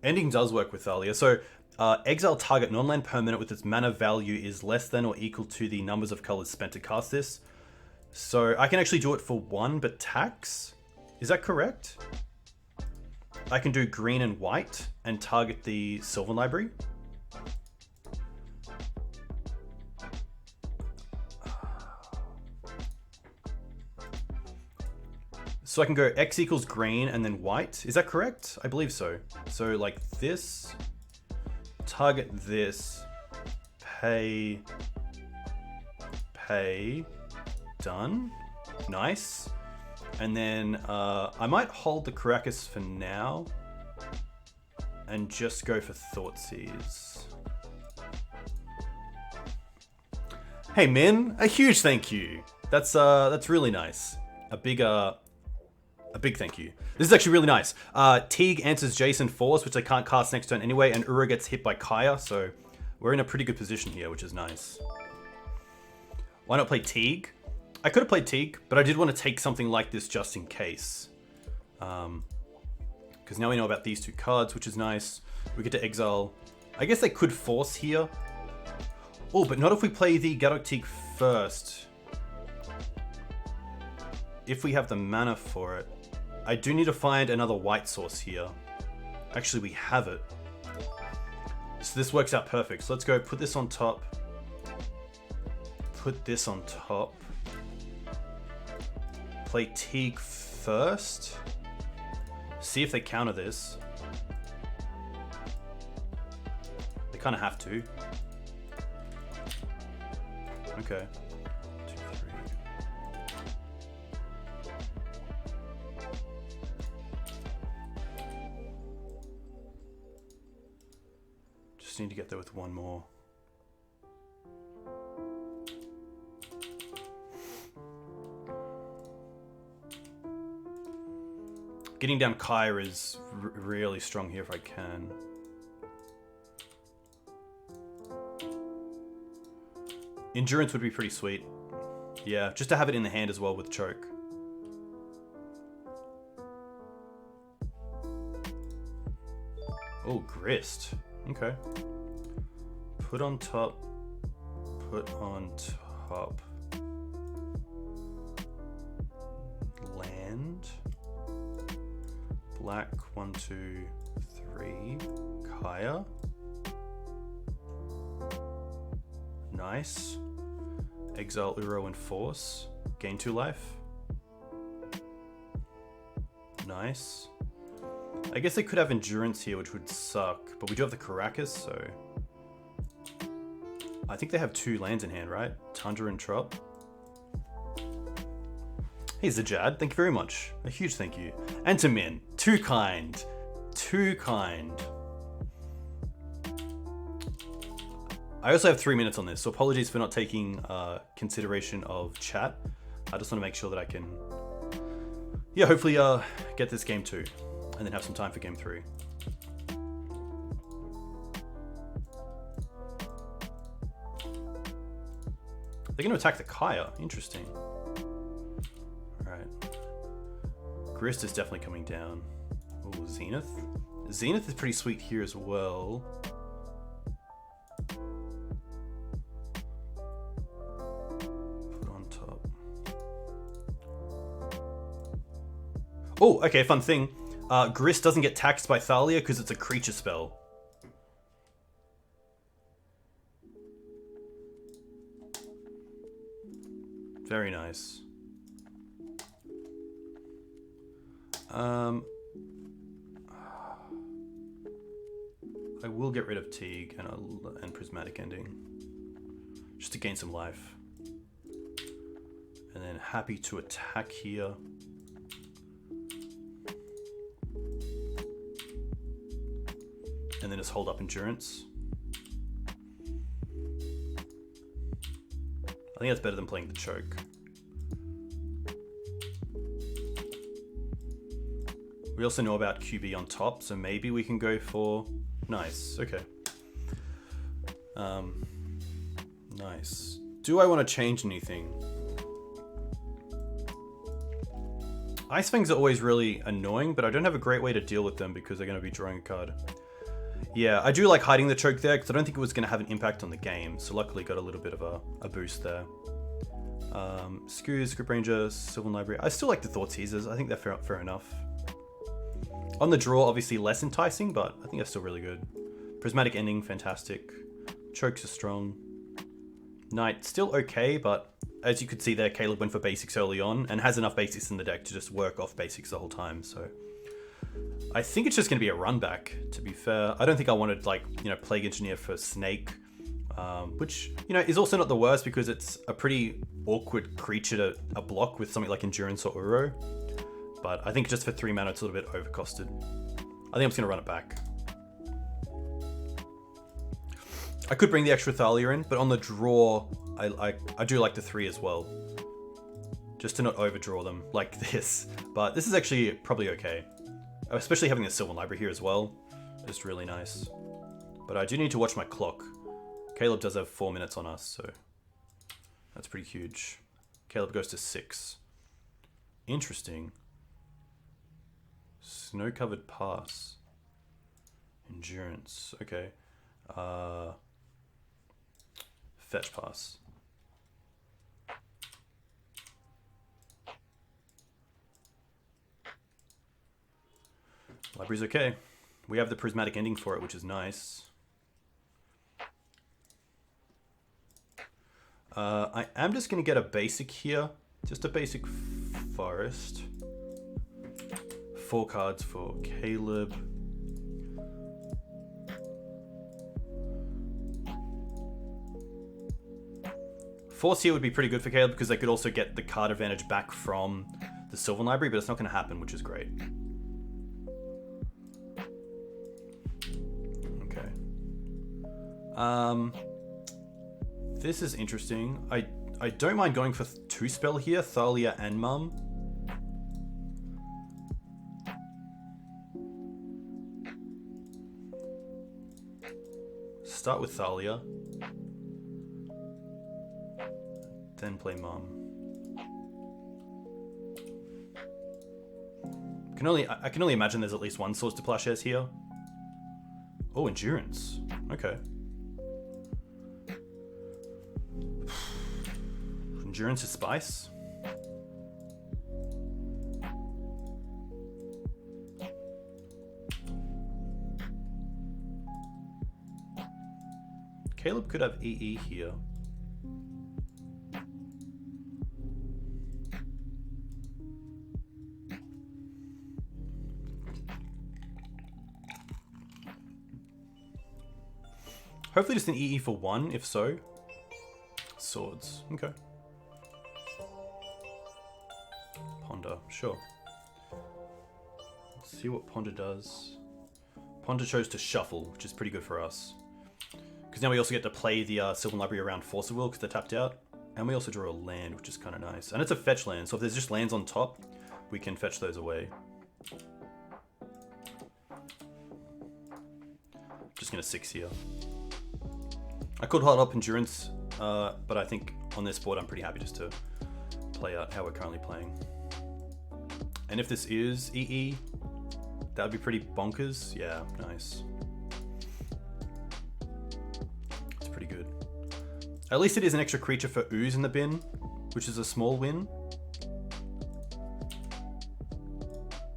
Ending does work with Thalia. So, exile target non-land permanent with its mana value is less than or equal to the numbers of colors spent to cast this. So, I can actually do it for 1, but tax? Is that correct? I can do green and white and target the Sylvan Library. So I can go X equals green and then white. Is that correct? I believe so. So like this, target this, pay, done. Nice. And then I might hold the Caracas for now and just go for Thoughtseize. Hey Min, a huge thank you. That's really nice. A big thank you. This is actually really nice. Teeg answers Jason Force, which I can't cast next turn anyway, and Ura gets hit by Kaya, so we're in a pretty good position here, which is nice. Why not play Teeg? I could have played Teeg, but I did want to take something like this just in case. because now we know about these 2 cards, which is nice. We get to exile. I guess they could force here. Oh, but not if we play the Gaddock Teeg first. If we have the mana for it. I do need to find another white source here. Actually, we have it. So this works out perfect. So let's go put this on top. Put this on top. Play Teeg first. See if they counter this. They kind of have to. Okay. 2, 3. Just need to get there with one more. Getting down Kaya is really strong here if I can. Endurance would be pretty sweet. Yeah, just to have it in the hand as well with choke. Oh, Grist. Okay. Put on top. Put on top. Land. Black, 1, 2, 3. Kaya. Nice. Exile Uro and Force. Gain 2 life. Nice. I guess they could have Endurance here, which would suck. But we do have the Caracas, so... I think they have 2 lands in hand, right? Tundra and Trop. Hey Zajad, thank you very much. A huge thank you. And to Min. Too kind. Too kind. I also have 3 minutes on this, so apologies for not taking consideration of chat. I just want to make sure that I can, yeah, hopefully get this game 2, and then have some time for game 3. They're going to attack the Kaya. Interesting. Alright. Grist is definitely coming down. Oh, Zenith. Zenith is pretty sweet here as well. Oh, okay, fun thing. Grist doesn't get taxed by Thalia because it's a creature spell. Very nice. I will get rid of Teeg and Prismatic Ending. Just to gain some life. And then happy to attack here. And then just hold up Endurance. I think that's better than playing the choke. We also know about QB on top, so maybe we can go for... Nice, okay. Nice. Do I want to change anything? Ice Fangs are always really annoying, but I don't have a great way to deal with them because they're going to be drawing a card. Yeah, I do like hiding the choke there because I don't think it was going to have an impact on the game. So luckily got a little bit of a boost there. Scoos, Script Ranger, Sylvan Library. I still like the Thought Teasers. I think they're fair enough. On the draw, obviously less enticing, but I think they're still really good. Prismatic Ending, fantastic. Chokes are strong. Knight, still okay, but as you could see there, Caleb went for basics early on and has enough basics in the deck to just work off basics the whole time, so... I think it's just going to be a run back, to be fair. I don't think I wanted, like, you know, Plague Engineer for Snake, which, you know, is also not the worst because it's a pretty awkward creature to a block with something like Endurance or Uro. But I think just for 3 mana, it's a little bit overcosted. I think I'm just going to run it back. I could bring the extra Thalia in, but on the draw, I do like the 3 as well. Just to not overdraw them like this. But this is actually probably okay. Especially having the Sylvan Library here as well. Just really nice. But I do need to watch my clock. Caleb does have 4 minutes on us, so that's pretty huge. Caleb goes to 6. Interesting. Snow-covered pass. Endurance. Okay. Fetch pass. Library's okay. We have the prismatic ending for it, which is nice. I am just going to get a basic here. Just a basic forest. 4 cards for Caleb. Force here would be pretty good for Caleb because they could also get the card advantage back from the Sylvan Library, but it's not going to happen, which is great. Okay. This is interesting. I don't mind going for 2 spell here, Thalia and Mum. Start with Thalia. Then play Mum. I can only imagine there's at least one Swords to Plowshares here. Oh, Endurance. Okay. Endurance is Spice. Caleb could have EE here. Hopefully just an EE for 1, if so. Swords. Okay. Ponder. Sure. Let's see what Ponder does. Ponder chose to shuffle, which is pretty good for us. Because now we also get to play the Sylvan Library around Force of Will because they're tapped out. And we also draw a land, which is kind of nice. And it's a fetch land, so if there's just lands on top, we can fetch those away. Just gonna 6 here. I could hold up Endurance, but I think on this board I'm pretty happy just to play out how we're currently playing. And if this is EE, that would be pretty bonkers. Yeah, nice. It's pretty good. At least it is an extra creature for Ooze in the bin, which is a small win.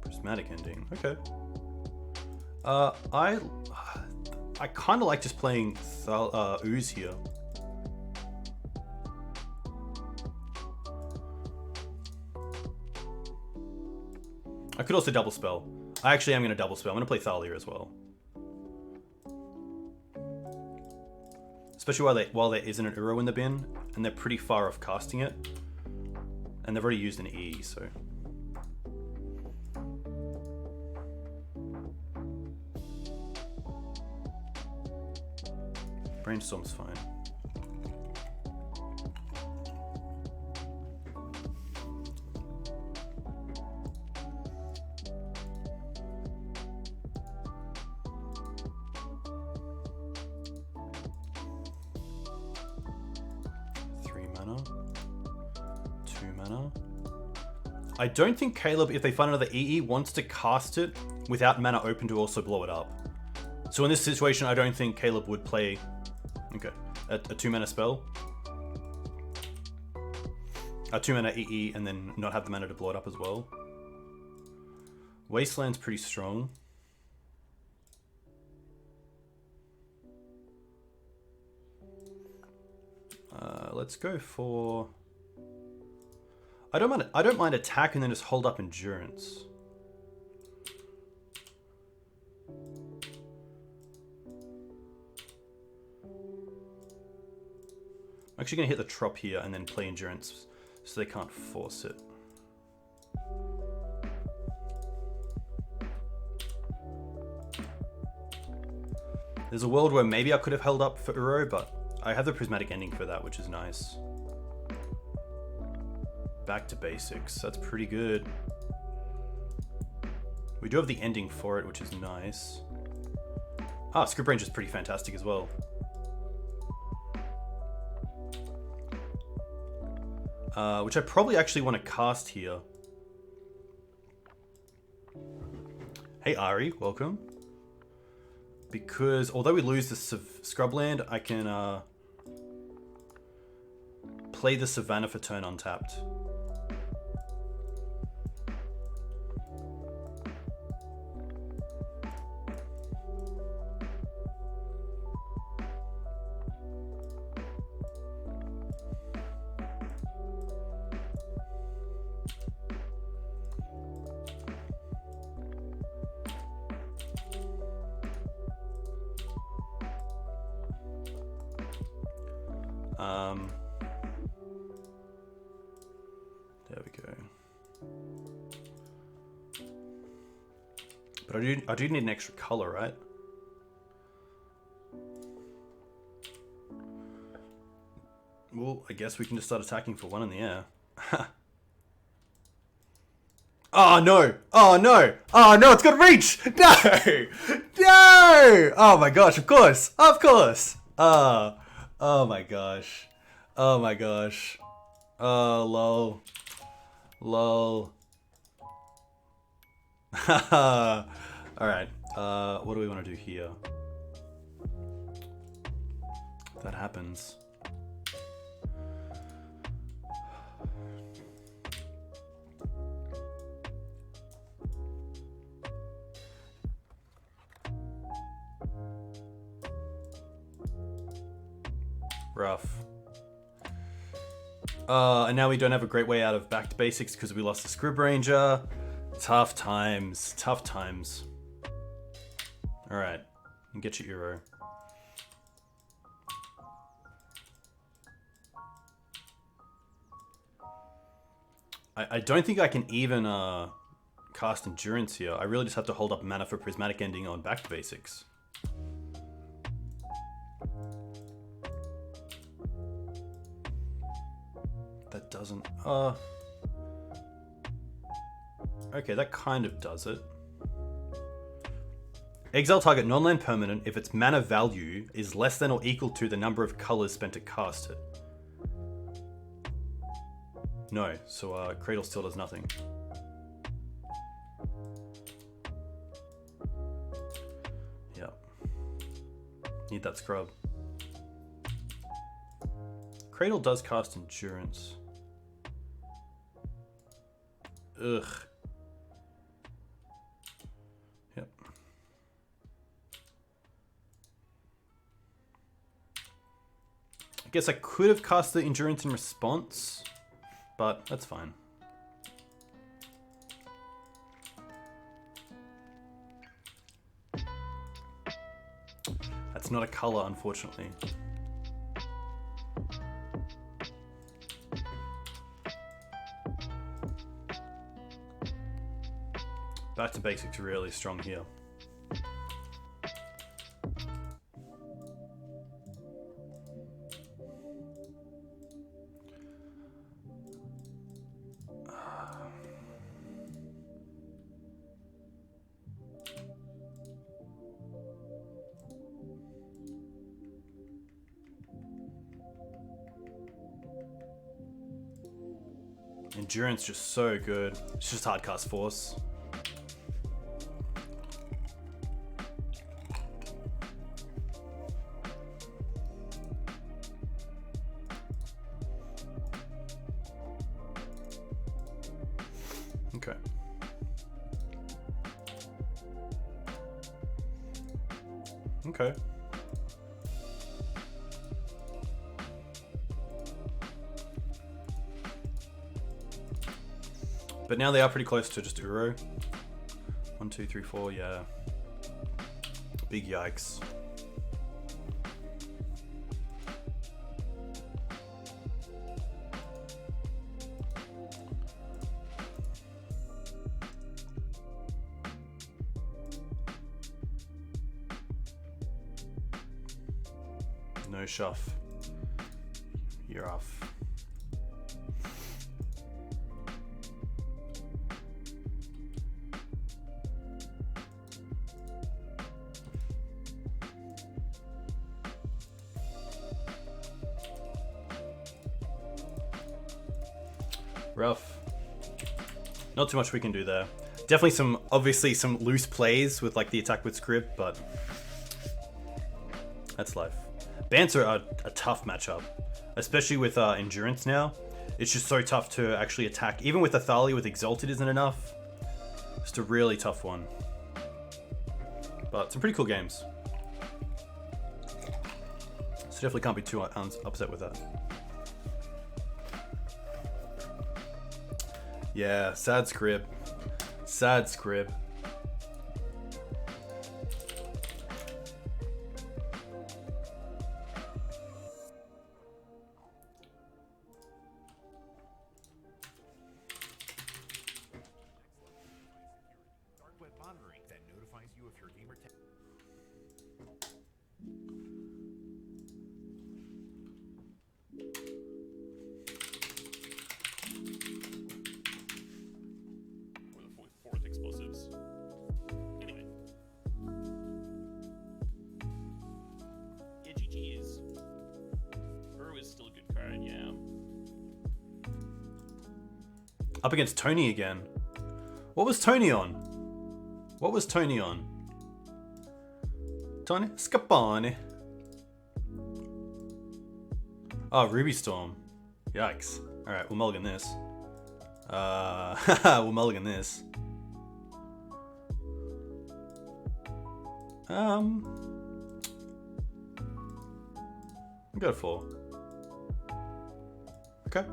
Prismatic ending. Okay. I kind of like just playing Ooze here. I could also double spell. I actually am going to double spell. I'm going to play Thalia as well. Especially while there isn't an Uro in the bin, and they're pretty far off casting it. And they've already used an E, so... Brainstorm's fine. I don't think Caleb, if they find another EE, wants to cast it without mana open to also blow it up. So in this situation, I don't think Caleb would play a 2 mana spell. A 2 mana EE and then not have the mana to blow it up as well. Wasteland's pretty strong. Let's go for... I don't mind attack and then just hold up Endurance. I'm actually going to hit the Trop here and then play Endurance so they can't force it. There's a world where maybe I could have held up for Uro, but I have the Prismatic ending for that, which is nice. Back to basics. That's pretty good. We do have the ending for it, which is nice. Ah, Script Range is pretty fantastic as well. Which I probably actually want to cast here. Hey Ari, welcome. Because although we lose the scrubland, I can play the Savannah for turn untapped. There we go. But I do need an extra color, right? Well, I guess we can just start attacking for one in the air. Oh no! Oh no! Oh no! It's got reach! No! No! Oh my gosh! Of course! Of course! Oh my gosh! Oh my gosh! Oh lol! Lol! Haha! All right. What do we want to do here? If that happens. Rough. And now we don't have a great way out of back to basics because we lost the Scrib Ranger. Tough times. Tough times. Alright. Get your Euro. I don't think I can even cast Endurance here. I really just have to hold up mana for Prismatic Ending on back to basics. That doesn't... Okay, that kind of does it. Exile target non-land permanent if its mana value is less than or equal to the number of colors spent to cast it. No, so Cradle still does nothing. Yeah. Need that scrub. Cradle does cast Endurance. Ugh. Yep. I guess I could have cast the Endurance in response, but that's fine. That's not a color, unfortunately. Back to basics really strong here. Endurance just so good. It's just hard cast force. Okay. Okay. But now they are pretty close to just Uro. 1, 2, 3, 4, yeah. Big yikes. No shuff. You're off. Rough. Not too much we can do there. Definitely obviously some loose plays with like the attack with script, but that's life. Bants are a tough matchup, especially with endurance now. It's just so tough to actually attack. Even with a Thalia with Exalted isn't enough. Just a really tough one. But some pretty cool games. So definitely can't be too upset with that. Yeah, sad script. Sad script. Up against Tony again. What was Tony on? What was Tony on? Tony Scapani. Oh, Ruby Storm. Yikes. Alright, we'll mulligan this. We'll mulligan this. I'll go 4. Okay.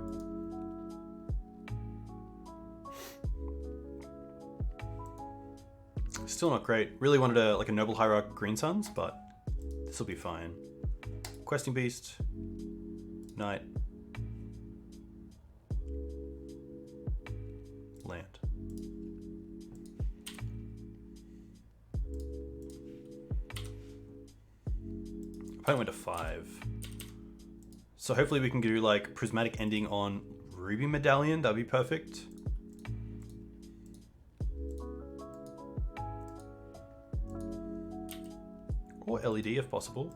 Still not great. Really wanted a Noble Hierarch Green Suns, but this will be fine. Questing Beast. Knight. Land. Opponent went to 5. So hopefully we can do like Prismatic ending on Ruby Medallion. That'd be perfect. Or LED if possible.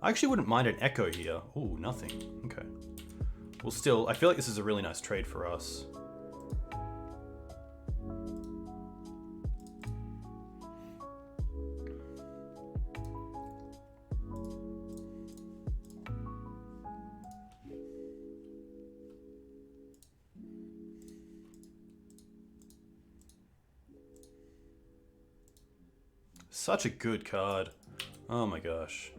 I actually wouldn't mind an Echo here. Ooh, nothing. Okay. Well, still, I feel like this is a really nice trade for us. Such a good card. Oh my gosh.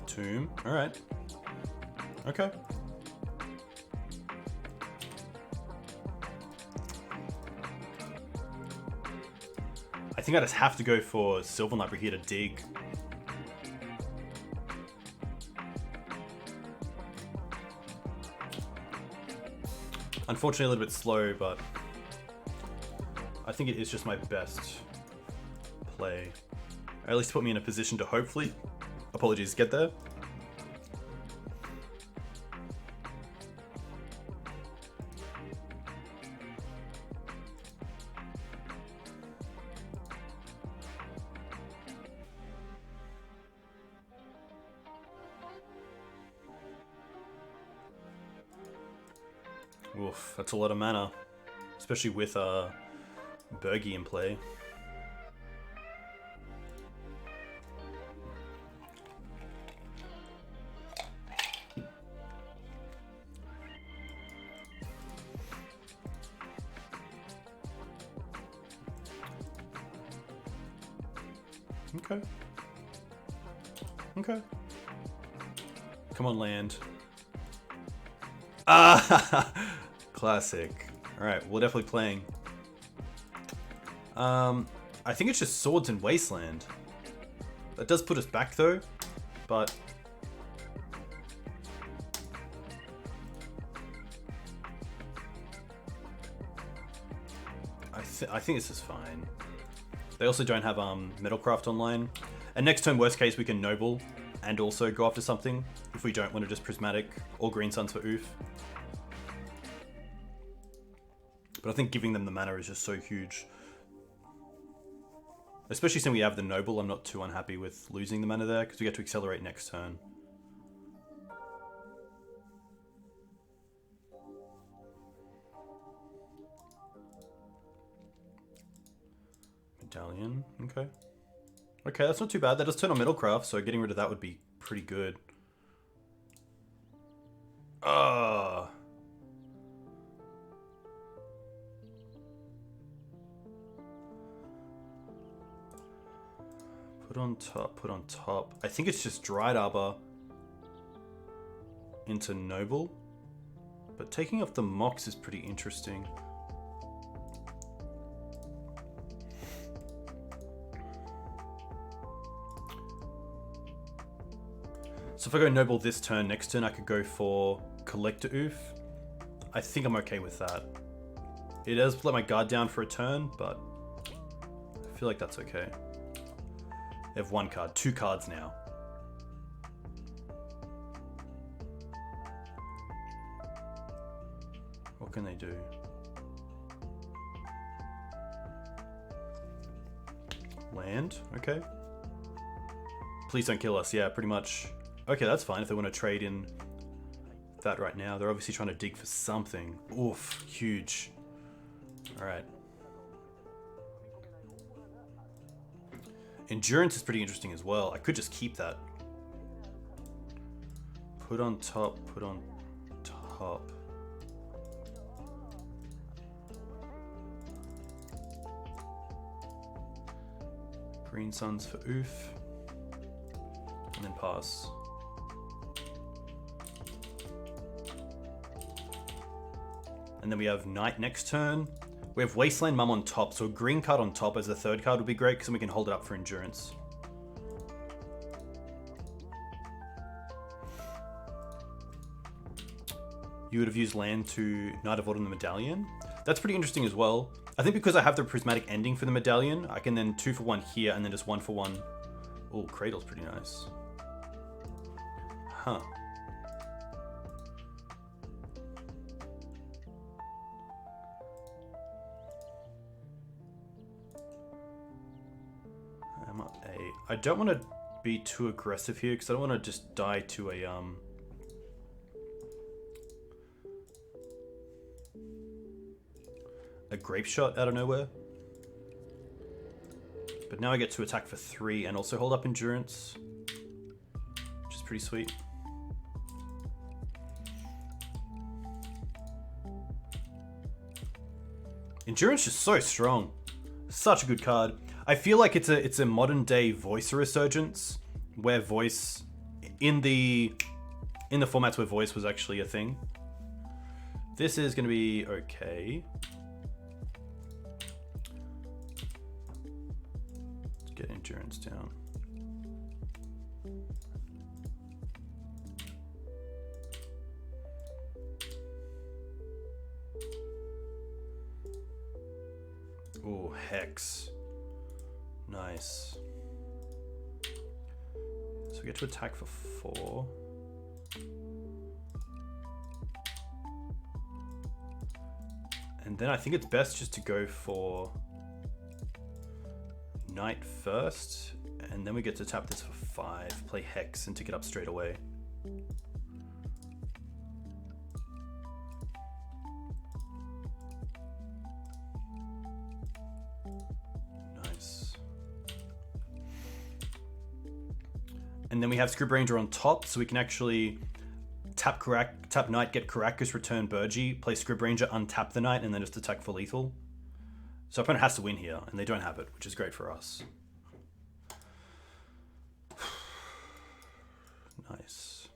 Tomb. All right. Okay. I think I just have to go for Silver Knight here to dig. Unfortunately a little bit slow, but I think it is just my best play. Or at least put me in a position to hopefully, apologies, get there. Oof, that's a lot of mana, especially with Bergie in play. Okay. Okay. Come on, land. Ah! Classic. Alright, we're definitely playing. I think it's just Swords and Wasteland. That does put us back though, but I think this is fine. They also don't have Metalcraft online. And next turn, worst case, we can Noble and also go after something if we don't want to just Prismatic or Green Suns for oof. But I think giving them the mana is just so huge. Especially since we have the Noble, I'm not too unhappy with losing the mana there, because we get to accelerate next turn. Medallion, okay. Okay, that's not too bad. That does turn on Middlecraft, so getting rid of that would be pretty good. Put on top, put on top. I think it's just Dried Arbor into Noble. But taking off the Mox is pretty interesting. So if I go Noble this turn, next turn I could go for Collector Oof. I think I'm okay with that. It does let my guard down for a turn, but I feel like that's okay. They have one card, 2 cards now. What can they do? Land, okay. Please don't kill us, yeah, pretty much. Okay, that's fine if they want to trade in that right now. They're obviously trying to dig for something. Oof, huge. Alright. Endurance is pretty interesting as well. I could just keep that. Put on top, put on top. Green Suns for oof. And then pass. And then we have Knight next turn. We have Wasteland Mum on top, so a green card on top as the 3rd card would be great because then we can hold it up for endurance. You would have used land to Knight of Autumn the Medallion. That's pretty interesting as well. I think because I have the Prismatic ending for the Medallion, I can then 2 for 1 here and then just 1 for 1. Oh, Cradle's pretty nice. Huh. I don't want to be too aggressive here because I don't want to just die to a grape shot out of nowhere. But now I get to attack for 3 and also hold up endurance, which is pretty sweet. Endurance is so strong. Such a good card. I feel like it's a modern day voice resurgence where voice in the formats where voice was actually a thing. This is going to be okay. Let's get endurance down. Ooh, Hex. Nice. So we get to attack for 4. And then I think it's best just to go for Knight first, and then we get to tap this for 5, play Hex, and to get up straight away. And then we have Scrib Ranger on top, so we can actually tap Knight, get Karakas, return Burgee, play Scrib Ranger, untap the Knight, and then just attack for lethal. So opponent has to win here, and they don't have it, which is great for us. Nice.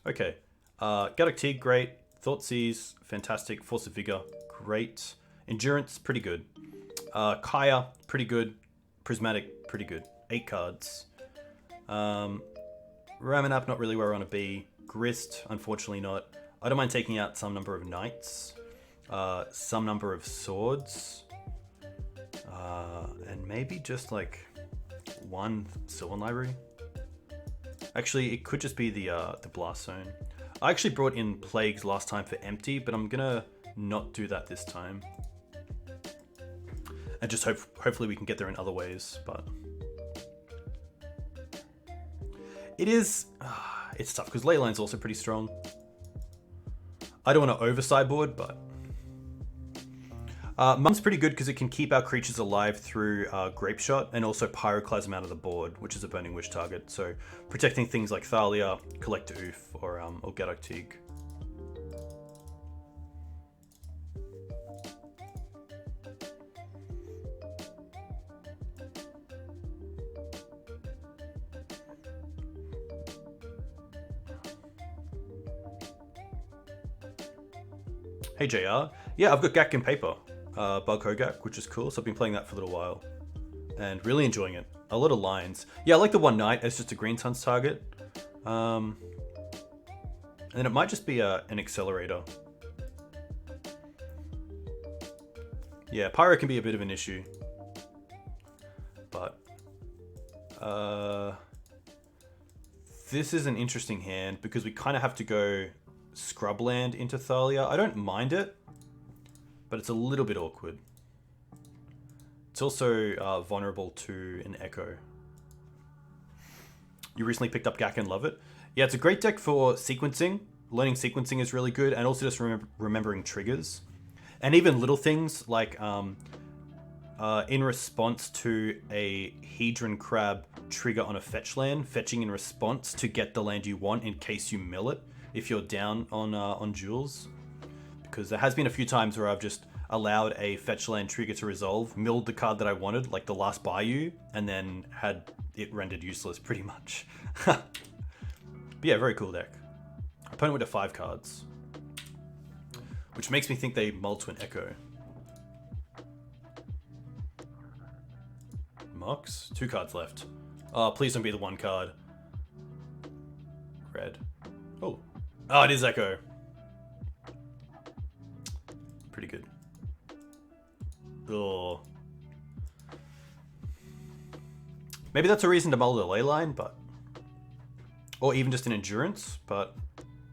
Okay. Gaddock Teeg, great. Thoughtseize, fantastic. Force of Vigor, great. Endurance, pretty good. Kaya, pretty good. Prismatic, pretty good. 8 cards. Ramanap, not really where I want to be. Grist, unfortunately not. I don't mind taking out some number of knights, some number of swords, and maybe just like 1 Sylvan Library. Actually, it could just be the Blast Zone. I actually brought in Plagues last time for empty, but I'm gonna not do that this time. And just hopefully we can get there in other ways, but... It is... it's tough, because Leyline's also pretty strong. I don't want to over-sideboard, but... Mum's pretty good because it can keep our creatures alive through Grape Shot and also Pyroclasm out of the board, which is a Burning Wish target. So protecting things like Thalia, Collector Oof, or Gaddock Teeg. Hey JR, yeah, I've got Gak in paper, Bug Hogak, which is cool, so I've been playing that for a little while, and really enjoying it. A lot of lines. Yeah, I like the one night as just a green sun's target, and then it might just be an accelerator. Yeah, Pyro can be a bit of an issue, but this is an interesting hand because we kind of have to go Scrubland into Thalia. I don't mind it, but it's a little bit awkward. It's also vulnerable to an Echo. You recently picked up Gak and love it. Yeah, it's a great deck for sequencing. Learning sequencing is really good, and also just remembering triggers. And even little things like in response to a Hedron Crab trigger on a fetch land, fetching in response to get the land you want in case you mill it if you're down on jewels. Because there has been a few times where I've just allowed a fetch land trigger to resolve, milled the card that I wanted, like the last Bayou, and then had it rendered useless pretty much. But yeah, very cool deck. Opponent went to 5 cards, which makes me think they mulled to an Echo. Mox, 2 cards left. Oh, please don't be the 1 card. Red. Oh, it is Echo. Pretty good. Oh. Maybe that's a reason to mull the Leyline, but... Or even just an Endurance, but...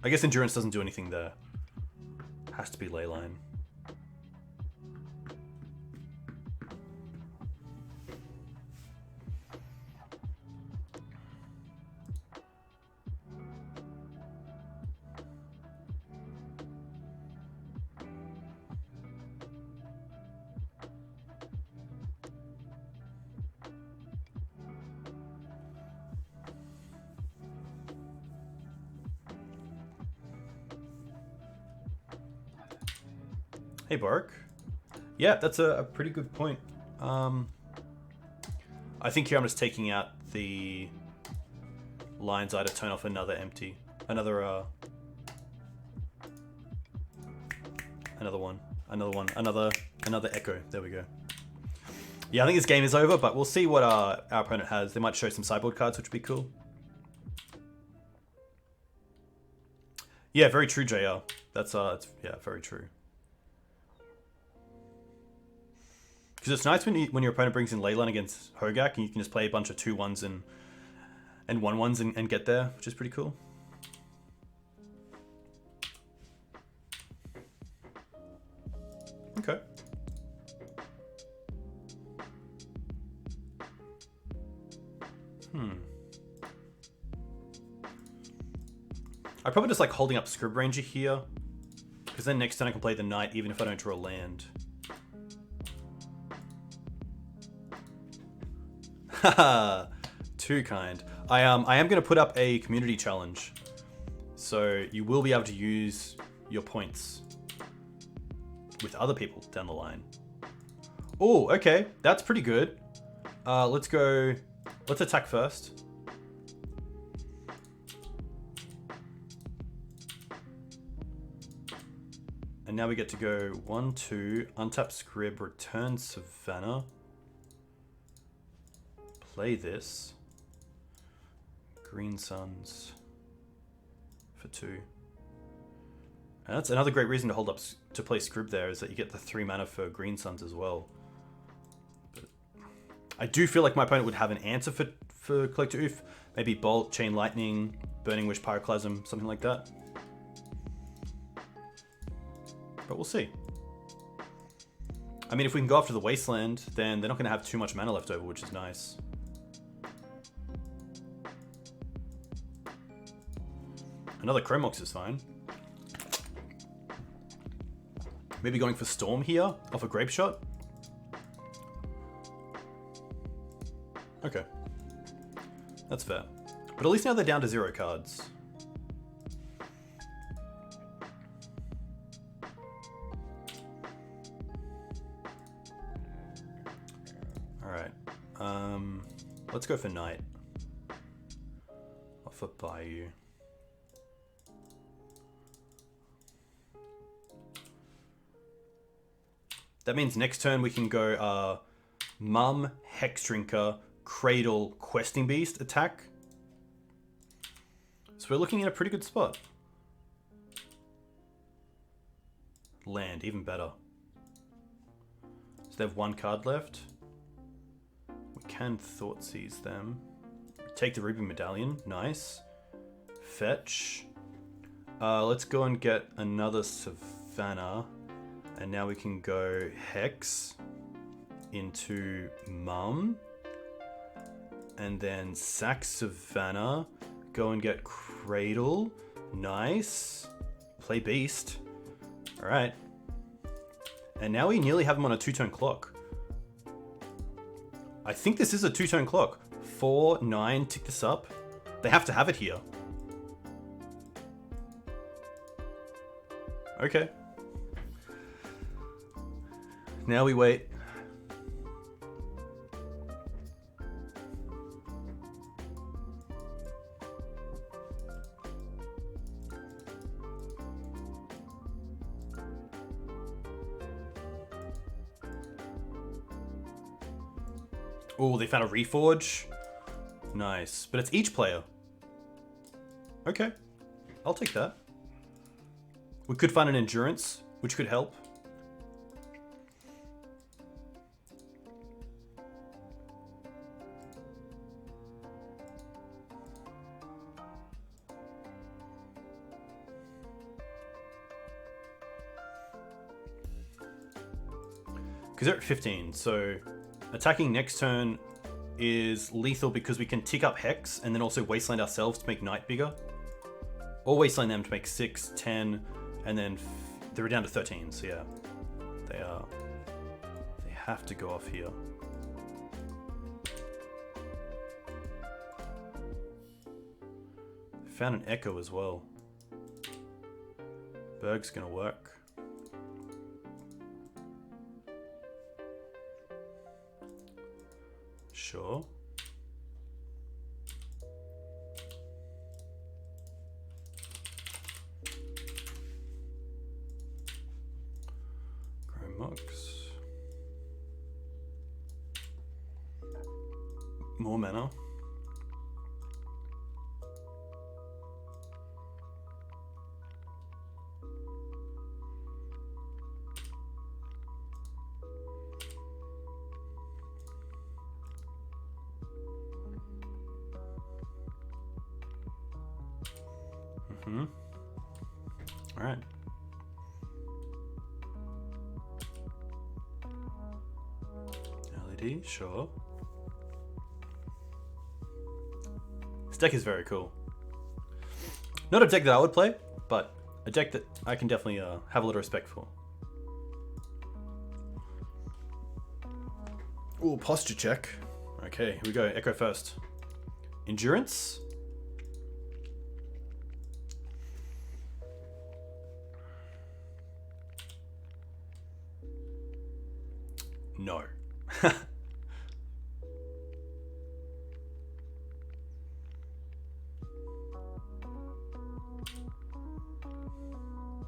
I guess Endurance doesn't do anything there. Has to be Leyline. Hey Bark. Yeah, that's a pretty good point. I think here I'm just taking out the Lion's Eye to turn off another empty. Another Echo. There we go. Yeah, I think this game is over, but we'll see what our opponent has. They might show some sideboard cards, which would be cool. Yeah, very true, JR. That's yeah, very true. Because it's nice when your opponent brings in Leyline against Hogak and you can just play a bunch of 2/1s and 1/1s and get there, which is pretty cool. Okay. I probably just like holding up Scrib Ranger here, because then next turn I can play the Knight even if I don't draw a land. Haha, too kind. I am going to put up a community challenge, so you will be able to use your points with other people down the line. Oh, okay, that's pretty good. Let's attack first. And now we get to go 1-2, untap Scrib, return Savannah. Play this. Green Suns for 2. And that's another great reason to hold up to play Scrib there, is that you get the 3 mana for Green Suns as well. But I do feel like my opponent would have an answer for Collector Oof. Maybe Bolt, Chain Lightning, Burning Wish, Pyroclasm, something like that. but we'll see. I mean, if we can go after the Wasteland, then they're not going to have too much mana left over, which is nice. Another Chromox is fine. Maybe going for Storm here off a Grape Shot. Okay. That's fair. But at least now they're down to 0 cards. Alright. Let's go for Knight. Off for Bayou. That means next turn we can go Mum, Hex Drinker, Cradle, Questing Beast attack. So we're looking at a pretty good spot. Land, even better. So they have 1 card left. We can Thoughtseize them. Take the Ruby Medallion, nice. Fetch. Let's go and get another Savannah. And now we can go Hex into Mum. And then sack Savannah. Go and get Cradle. Nice. Play Beast. Alright. And now we nearly have him on a 2-turn clock. I think this is a 2-turn clock. 4, 9, tick this up. They have to have it here. Okay. Now we wait. Oh, they found a Reforge. Nice. But it's each player. Okay. I'll take that. We could find an Endurance, which could help. Because they're at 15, so attacking next turn is lethal because we can tick up Hex and then also Wasteland ourselves to make Knight bigger. Or Wasteland them to make 6, 10, and then they're down to 13, so yeah. They have to go off here. Found an Echo as well. Berg's gonna work. Sure. Gromux. More mana. Alright. LED, sure. This deck is very cool. Not a deck that I would play, but a deck that I can definitely have a little respect for. Ooh, posture check. Okay, here we go. Echo first. Endurance. No.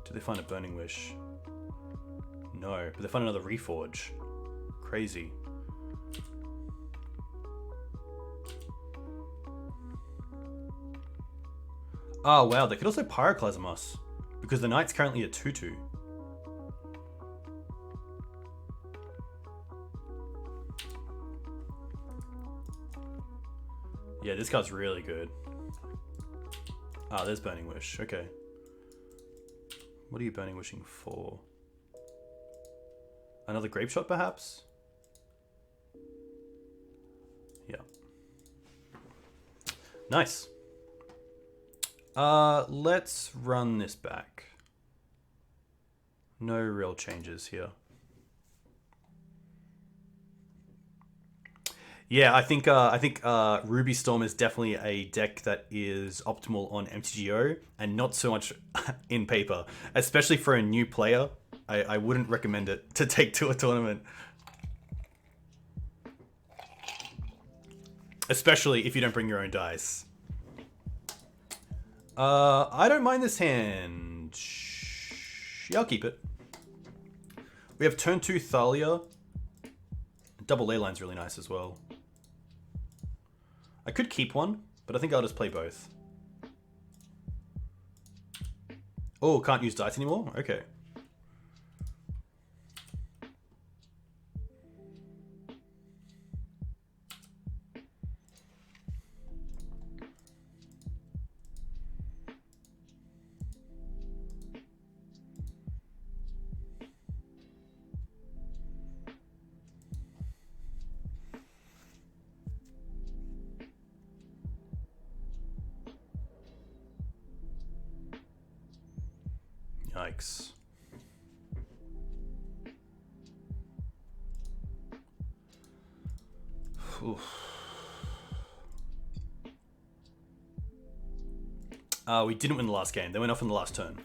Did they find a Burning Wish? No, but they found another Reforge. Crazy. Oh wow, they could also Pyroclasm us, because the Knight's currently at 2/2. Yeah, this card's really good. Ah, there's Burning Wish. Okay. What are you Burning Wishing for? Another Grape Shot, perhaps? Yeah. Nice. Let's run this back. No real changes here. Yeah, I think Ruby Storm is definitely a deck that is optimal on MTGO and not so much in paper, especially for a new player. I wouldn't recommend it to take to a tournament, especially if you don't bring your own dice. I don't mind this hand. Yeah, I'll keep it. We have turn 2 Thalia. Double ley line's really nice as well. I could keep one, but I think I'll just play both. Oh, can't use dice anymore? Okay. Yikes. Oof. We didn't win the last game. They went off in the last turn.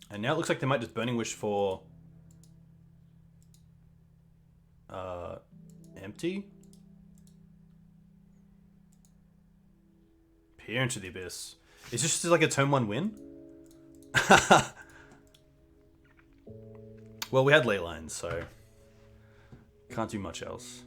And now it looks like they might just Burning Wish for empty. Peer into the Abyss. Is this just like a turn 1 win? Well, we had ley lines, so can't do much else.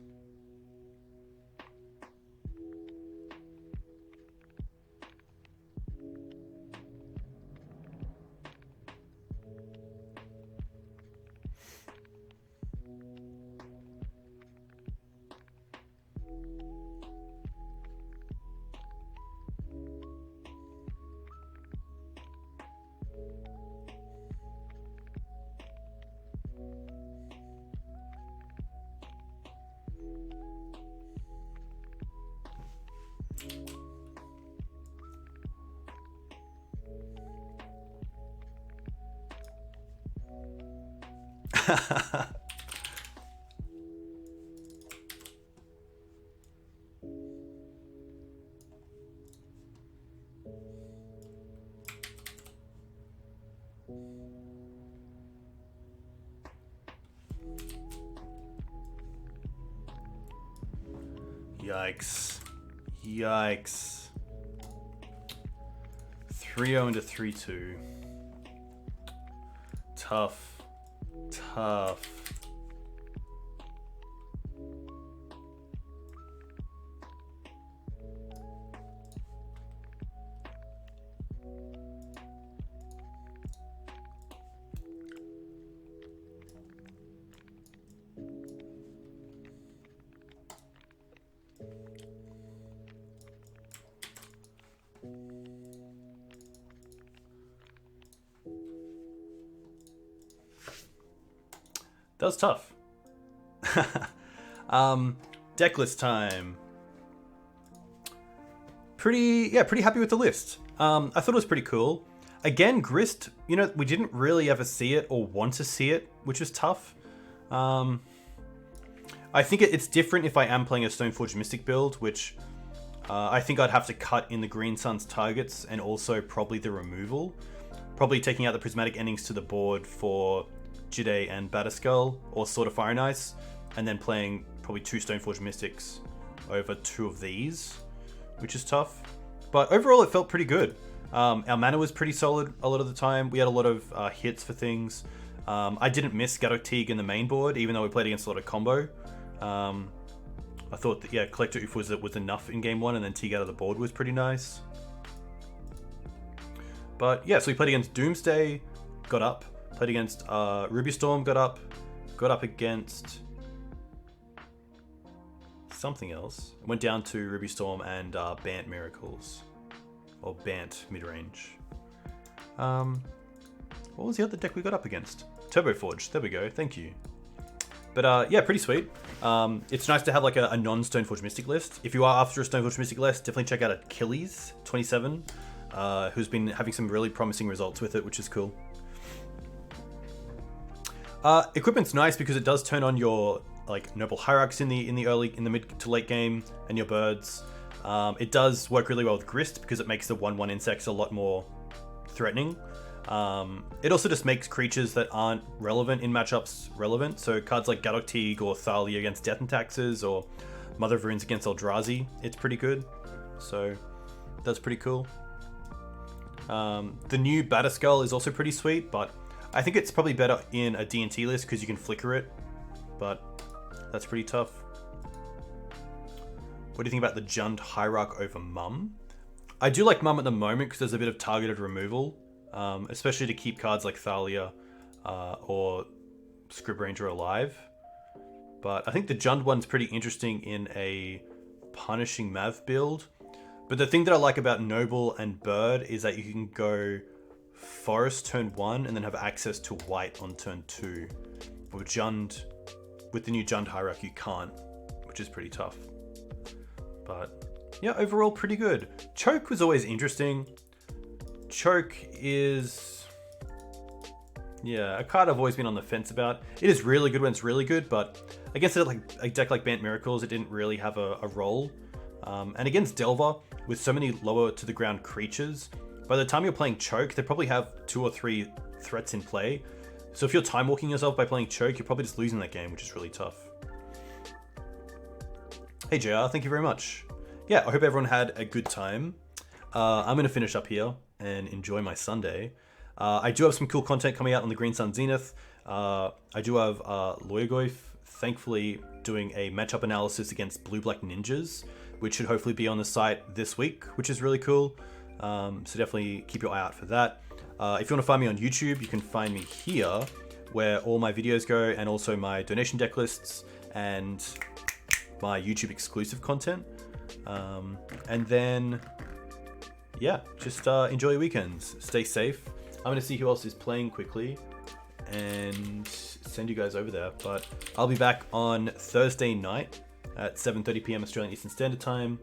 Yikes. Yikes. 3-0 into 3-2. Tough. Tough. That was tough. Deck list time. Pretty happy with the list. I thought it was pretty cool. Again, Grist, you know, we didn't really ever see it or want to see it, which was tough. I think it's different if I am playing a Stoneforge Mystic build, which I think I'd have to cut in the Green Sun's targets and also probably the removal. Probably taking out the Prismatic endings to the board for Jide and Batterskull, or Sword of Fire and Ice, and then playing probably 2 Stoneforge Mystics over 2 of these, which is tough. But overall, it felt pretty good. Our mana was pretty solid a lot of the time. We had a lot of hits for things. I didn't miss Gaddock Teeg in the main board, even though we played against a lot of combo. I thought that, yeah, Collector Oof was enough in game 1, and then Teeg out of the board was pretty nice. But yeah, so we played against Doomsday, got up. Played against Ruby Storm, got up against something else. It went down to Ruby Storm and BANT Miracles. Or BANT Midrange. What was the other deck we got up against? Turbo Forge. There we go. Thank you. But yeah, pretty sweet. It's nice to have like a non-Stoneforge Mystic list. If you are after a Stoneforge Mystic list, definitely check out Achilles27, who's been having some really promising results with it, which is cool. Equipment's nice because it does turn on your like Noble Hierarchs in the mid to late game and your birds. It does work really well with Grist because it makes the 1/1 insects a lot more threatening. It also just makes creatures that aren't relevant in matchups relevant. So cards like Gaddock Teeg or Thalia against Death and Taxes or Mother of Runes against Eldrazi, it's pretty good. So that's pretty cool. The new Batterskull is also pretty sweet, but I think it's probably better in a D&T list because you can flicker it, but that's pretty tough. What do you think about the Jund Hierarch over Mum? I do like Mum at the moment because there's a bit of targeted removal, especially to keep cards like Thalia or Scrib Ranger alive. But I think the Jund one's pretty interesting in a punishing Mav build. But the thing that I like about Noble and Bird is that you can go Forest turn 1 and then have access to White on turn 2. But with the new Jund Hierarch you can't, which is pretty tough. But yeah, overall pretty good. Choke was always interesting. Choke is, yeah, a card I've always been on the fence about. It is really good when it's really good, but against a deck like BANT Miracles, it didn't really have a role. And against Delver, with so many lower to the ground creatures, by the time you're playing Choke, they probably have 2 or 3 threats in play. So if you're time walking yourself by playing Choke, you're probably just losing that game, which is really tough. Hey JR, thank you very much. Yeah, I hope everyone had a good time. I'm going to finish up here and enjoy my Sunday. I do have some cool content coming out on the Green Sun Zenith. I do have Loyagoyf, thankfully, doing a matchup analysis against Blue-Black Ninjas, which should hopefully be on the site this week, which is really cool. So definitely keep your eye out for that. If you want to find me on YouTube, you can find me here, where all my videos go, and also my donation deck lists and my YouTube exclusive content. And then, yeah, just enjoy your weekends. Stay safe. I'm going to see who else is playing quickly and send you guys over there. But I'll be back on Thursday night at 7:30 p.m. Australian Eastern Standard Time.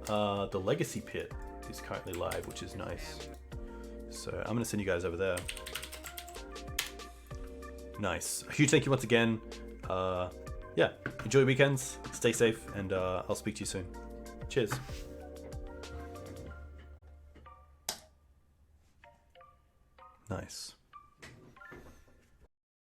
The Legacy Pit is currently live, which is nice. So I'm going to send you guys over there. Nice. A huge thank you once again. Yeah, enjoy your weekends, stay safe, and I'll speak to you soon. Cheers. Nice.